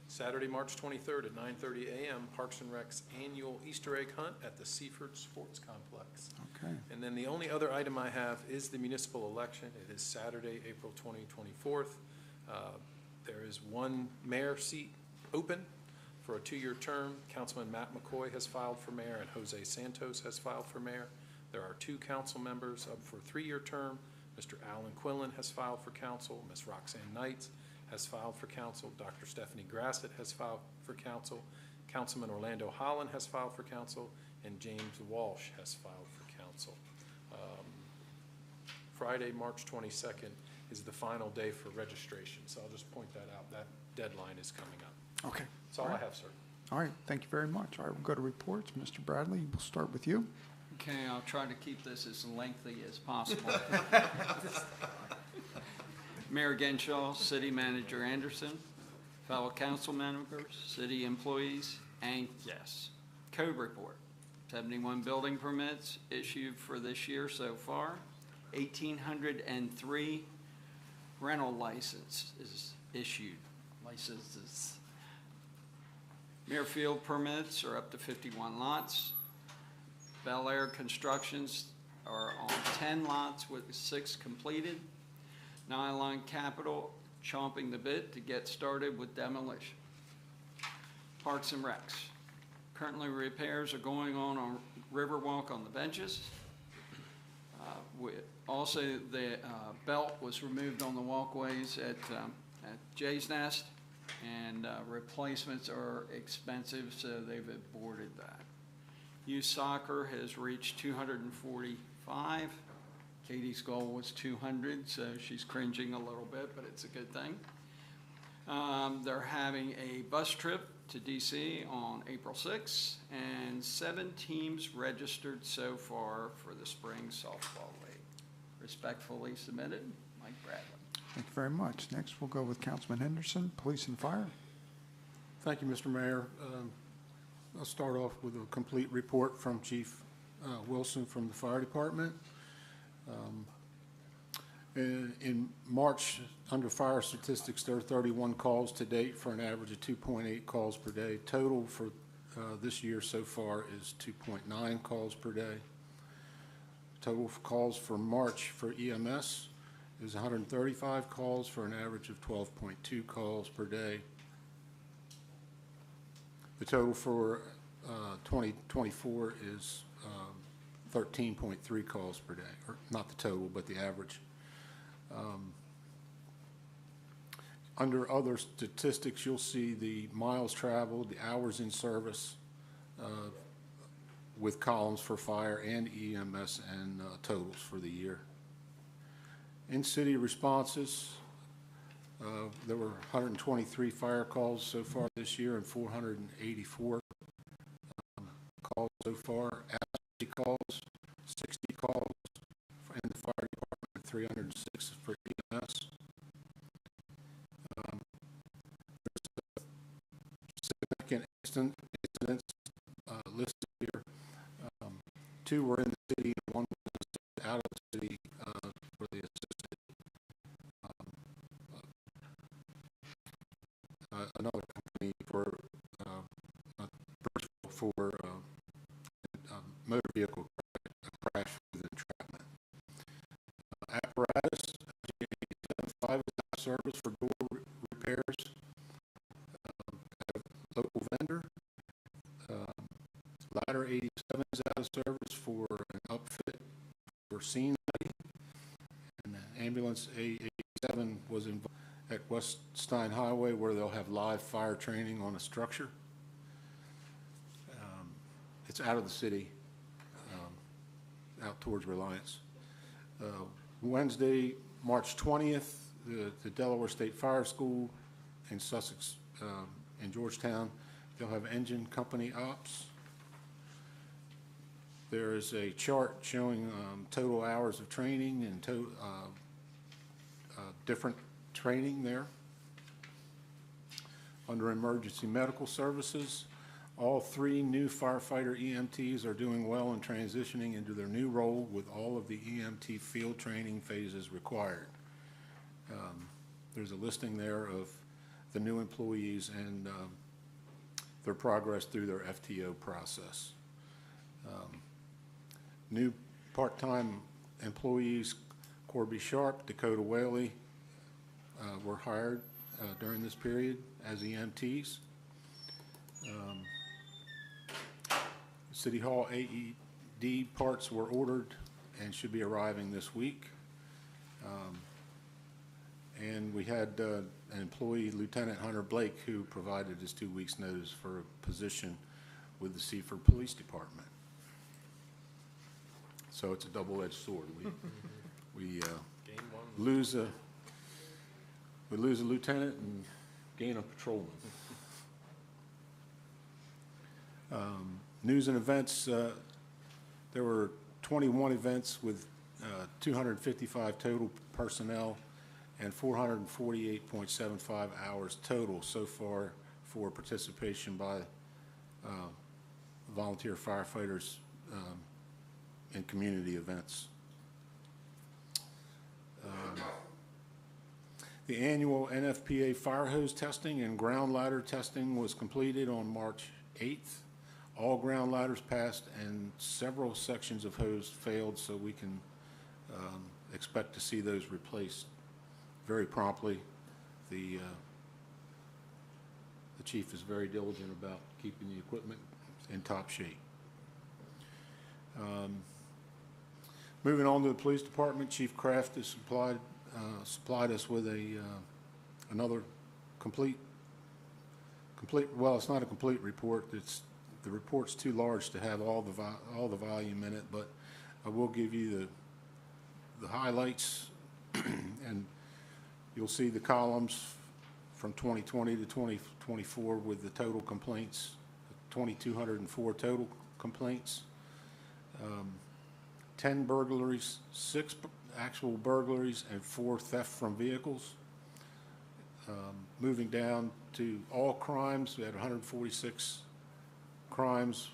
Saturday, March 23rd at 9:30 a.m., Parks and Rec's annual Easter egg hunt at the Seaford Sports Complex. Okay. And then the only other item I have is the municipal election. It is Saturday, April 24th. There is one mayor seat open for a 2-year term. Councilman Matt McCoy has filed for mayor and Jose Santos has filed for mayor. There are 2 council members up for a 3-year term. Mr. Alan Quillen has filed for council. Ms. Roxanne Knights has filed for council. Dr. Stephanie Grassett has filed for council. Councilman Orlando Holland has filed for council. And James Walsh has filed for council. Friday, March 22nd is the final day for registration. So I'll just point that out. That deadline is coming up. Okay. That's all I have, sir. All right, thank you very much. All right, we'll go to reports. Mr. Bradley, we'll start with you. Okay, I'll try to keep this as lengthy as possible. Mayor Genshaw, City Manager Anderson, fellow council members, city employees, and guests. Code report, 71 building permits issued for this year so far, 1,803 rental licenses issued, licenses. Muirfield permits are up to 51 lots. Bel Air constructions are on 10 lots with 6 completed. Nylon Capital chomping the bit to get started with demolition. Parks and Recs. Currently repairs are going on Riverwalk on the benches. Also, the belt was removed on the walkways at Jay's Nest, and replacements are expensive, so they've aborted that. Youth soccer has reached 245. Katie's goal was 200, so she's cringing a little bit, but it's a good thing. They're having a bus trip to DC on April 6th, and 7 teams registered so far for the spring softball league. Respectfully submitted, Mike Bradley. Thank you very much. Next, we'll go with Councilman Henderson, Police and Fire. Thank you, Mr. Mayor. I'll start off with a complete report from Chief Wilson from the Fire Department. In March, under fire statistics, there are 31 calls to date for an average of 2.8 calls per day. Total for this year so far is 2.9 calls per day. Total calls for March for EMS is 135 calls for an average of 12.2 calls per day. The total for 2024 is 13.3 calls per day, or not the total, but the average. Under other statistics, you'll see the miles traveled, the hours in service, with columns for fire and EMS and totals for the year. In city responses, there were 123 fire calls so far this year and 484 calls so far. Absentee calls, 60 calls in the fire department, 306 for EMS. There's significant incidents listed here. 2 were in the city and 1 was out of the city for the assisted. Another company for motor vehicle crash with entrapment. Apparatus, 5 is service for door repairs. Local vendor. Ladder 87 is out of service for an upfit for scene lighting. And ambulance A87 was involved at West Stein Highway where they'll have live fire training on a structure. It's out of the city, out towards Reliance. Wednesday, March 20th, the Delaware State Fire School in Sussex, in Georgetown, they'll have engine company ops. There is a chart showing total hours of training and different training there. Under emergency medical services, all 3 new firefighter EMTs are doing well in transitioning into their new role with all of the EMT field training phases required. There's a listing there of the new employees and their progress through their FTO process. New part-time employees, Corby Sharp, Dakota Whaley, were hired during this period as EMTs. City Hall AED parts were ordered and should be arriving this week. And we had an employee, Lieutenant Hunter Blake, who provided his 2 weeks' notice for a position with the Seaford Police Department. So it's a double-edged sword. We lose a lieutenant and gain a patrolman. News and events, there were 21 events with 255 total personnel and 448.75 hours total so far for participation by volunteer firefighters in community events. The annual NFPA fire hose testing and ground ladder testing was completed on March 8th. All ground ladders passed and several sections of hose failed, so we can expect to see those replaced very promptly. The chief is very diligent about keeping the equipment in top shape. Moving on to the police department, Chief Kraft has supplied us with another complete, well, it's not a complete report. The report's too large to have all the volume in it, but I will give you the highlights, and you'll see the columns from 2020 to 2024 with the total complaints, 2,204 total complaints, 10 burglaries, 6 actual burglaries, and 4 theft from vehicles. Moving down to all crimes, we had 146 crimes,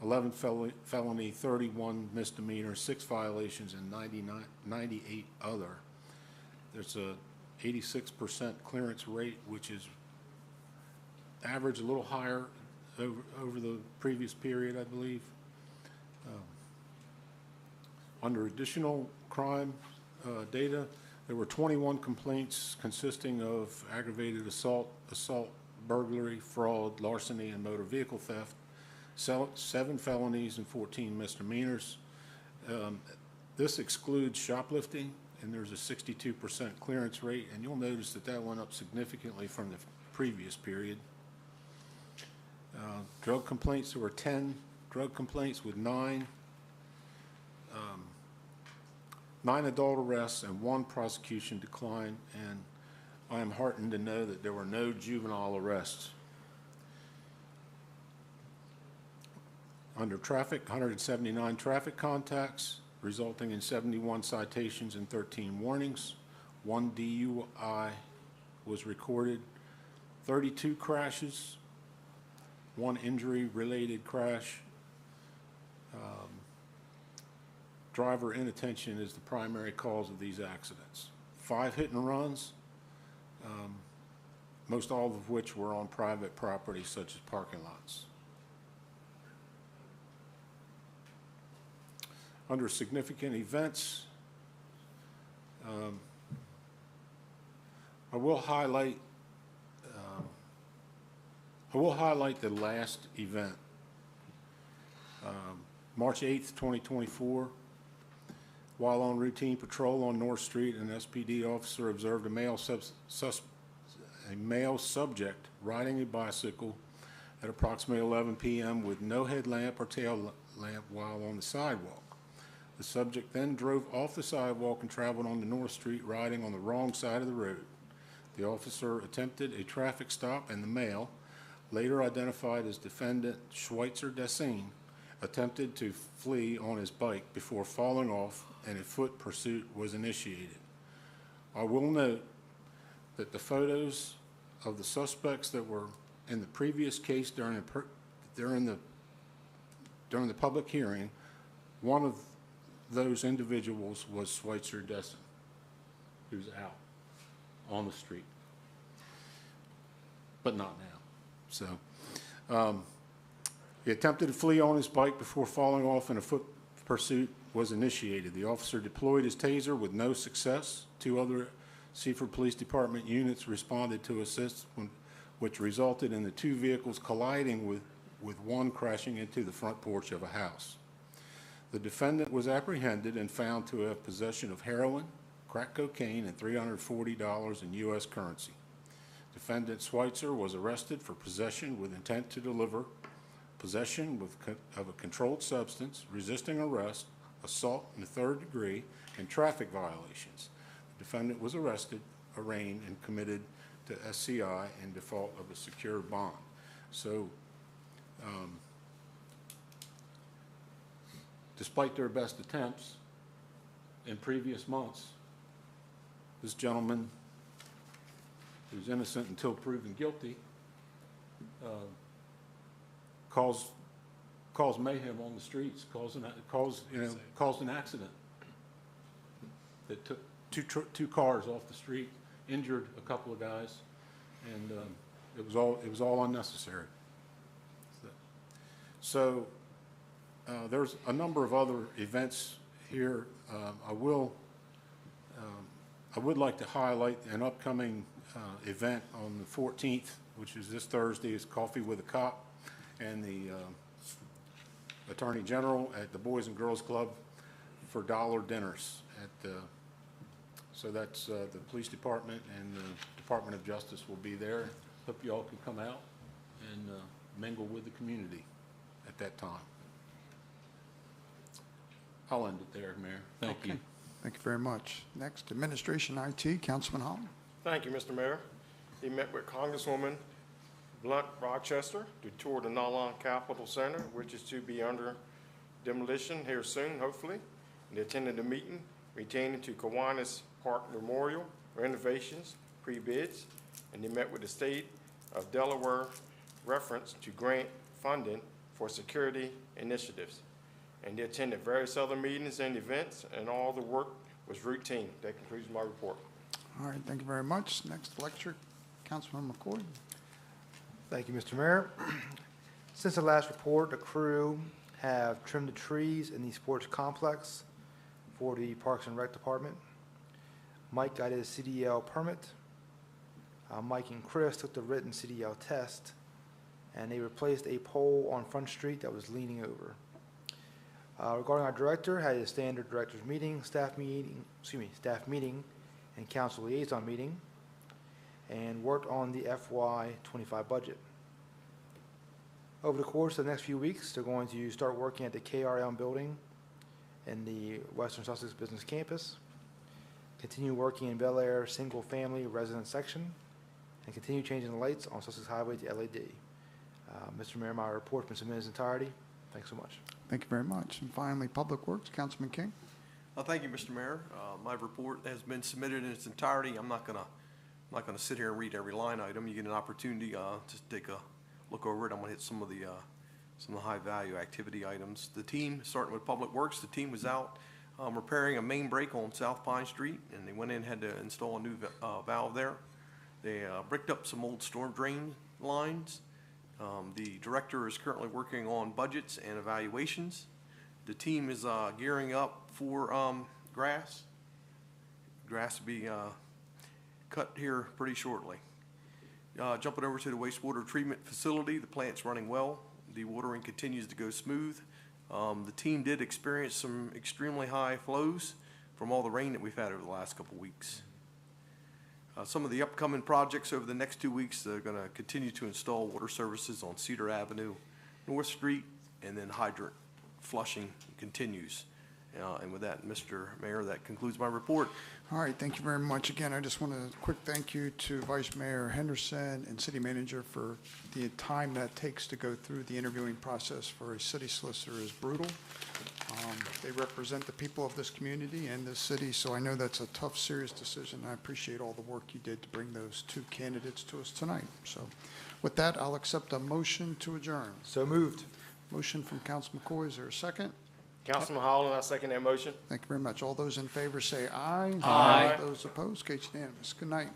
11 felony, 31 misdemeanor, 6 violations, and 98 other. There's a 86% clearance rate, which is average a little higher over the previous period, I believe. Under additional crime data, there were 21 complaints consisting of aggravated assault, burglary, fraud, larceny, and motor vehicle theft, 7 felonies and 14 misdemeanors. This excludes shoplifting, and there's a 62% clearance rate, and you'll notice that that went up significantly from the previous period. Drug complaints, there were 10 drug complaints with 9 adult arrests and 1 prosecution decline, and I am heartened to know that there were no juvenile arrests. Under traffic, 179 traffic contacts, resulting in 71 citations and 13 warnings. 1 DUI was recorded, 32 crashes, 1 injury-related crash. Driver inattention is the primary cause of these accidents. 5 hit and runs, most all of which were on private property such as parking lots. Under significant events, I will highlight the last event. March 8th, 2024, while on routine patrol on North Street, an SPD officer observed a male subject riding a bicycle at approximately 11 p.m. with no headlamp or tail lamp while on the sidewalk. The subject then drove off the sidewalk and traveled onto North Street, riding on the wrong side of the road. The officer attempted a traffic stop, and the male, later identified as defendant Schweitzer Dessine, attempted to flee on his bike before falling off, and a foot pursuit was initiated. I will note that the photos of the suspects that were in the previous case during the public hearing, one of those individuals was Schweitzer Dessine, who's out on the street, but not now. So he attempted to flee on his bike before falling off, and a foot pursuit was initiated. The officer deployed his taser with no success. 2 other Seaford Police Department units responded to assist, which resulted in the 2 vehicles colliding with one crashing into the front porch of a house. The defendant was apprehended and found to have possession of heroin, crack cocaine, and $340 in U.S. currency. Defendant Schweitzer was arrested for possession with intent to deliver, possession of a controlled substance, resisting arrest, assault in the 3rd degree, and traffic violations. The defendant was arrested, arraigned, and committed to SCI in default of a secured bond. So, despite their best attempts in previous months, this gentleman, who's innocent until proven guilty, caused mayhem on the streets, caused an accident that took two cars off the street, injured a couple of guys, and it was all unnecessary. So there's a number of other events here. I would like to highlight an upcoming event on the 14th, which is this Thursday, is Coffee with a Cop, and the Attorney General at the Boys and Girls Club for dollar dinners. So that's the Police Department and the Department of Justice will be there. Hope you all can come out and mingle with the community at that time. I'll end it there, Mayor. Thank you. Thank you very much. Next, Administration IT, Councilman Holland. Thank you, Mr. Mayor. He met with Congresswoman Blunt Rochester to tour the Nalon Capitol Center, which is to be under demolition here soon, hopefully. And they attended the meeting pertaining to Kiwanis Park Memorial renovations, pre-bids, and they met with the state of Delaware reference to grant funding for security initiatives. And they attended various other meetings and events, and all the work was routine. That concludes my report. All right, thank you very much. Next lecture, Councilman McCoy. Thank you, Mr. Mayor. Since the last report, the crew have trimmed the trees in the sports complex for the Parks and Rec Department. Mike got his CDL permit. Mike and Chris took the written CDL test, and they replaced a pole on Front Street that was leaning over. Regarding our director, had a standard director's meeting, staff meeting, and council liaison meeting, and worked on the FY25 budget. Over the course of the next few weeks, they're going to start working at the KRM building in the Western Sussex Business Campus, continue working in Bel Air single-family residence section, and continue changing the lights on Sussex Highway to LED. Mr. Mayor, my report's been submitted in its entirety. Thanks so much. Thank you very much. And finally, Public Works, Councilman King. Thank you, Mr. Mayor. My report has been submitted in its entirety. I'm not gonna sit here and read every line item. You get an opportunity to take a look over it. I'm gonna hit some of the high value activity items. The team, starting with Public Works, the team was out repairing a main break on South Pine Street, and they went in and had to install a new valve there. They bricked up some old storm drain lines. The director is currently working on budgets and evaluations. The team is gearing up for grass grass will be cut here pretty shortly. Jumping over to the wastewater treatment facility, the plant's running well. Dewatering continues to go smooth. The team did experience some extremely high flows from all the rain that we've had over the last couple weeks. Some of the upcoming projects over the next 2 weeks, they're going to continue to install water services on Cedar Avenue, North Street, and then hydrant flushing continues. And with that, Mr. Mayor, that concludes my report. All right, thank you very much. Again, I just want a quick thank you to Vice Mayor Henderson and City Manager for the time that takes to go through the interviewing process for a city solicitor is brutal. They represent the people of this community and this city, so I know that's a tough, serious decision. I appreciate all the work you did to bring those two candidates to us tonight. So with that, I'll accept a motion to adjourn. So moved. Motion from Councilman McCoy. Is there a second? Councilman Holland, I second that motion. Thank you very much. All those in favor say aye. Aye. Those opposed, case unanimous. Good night.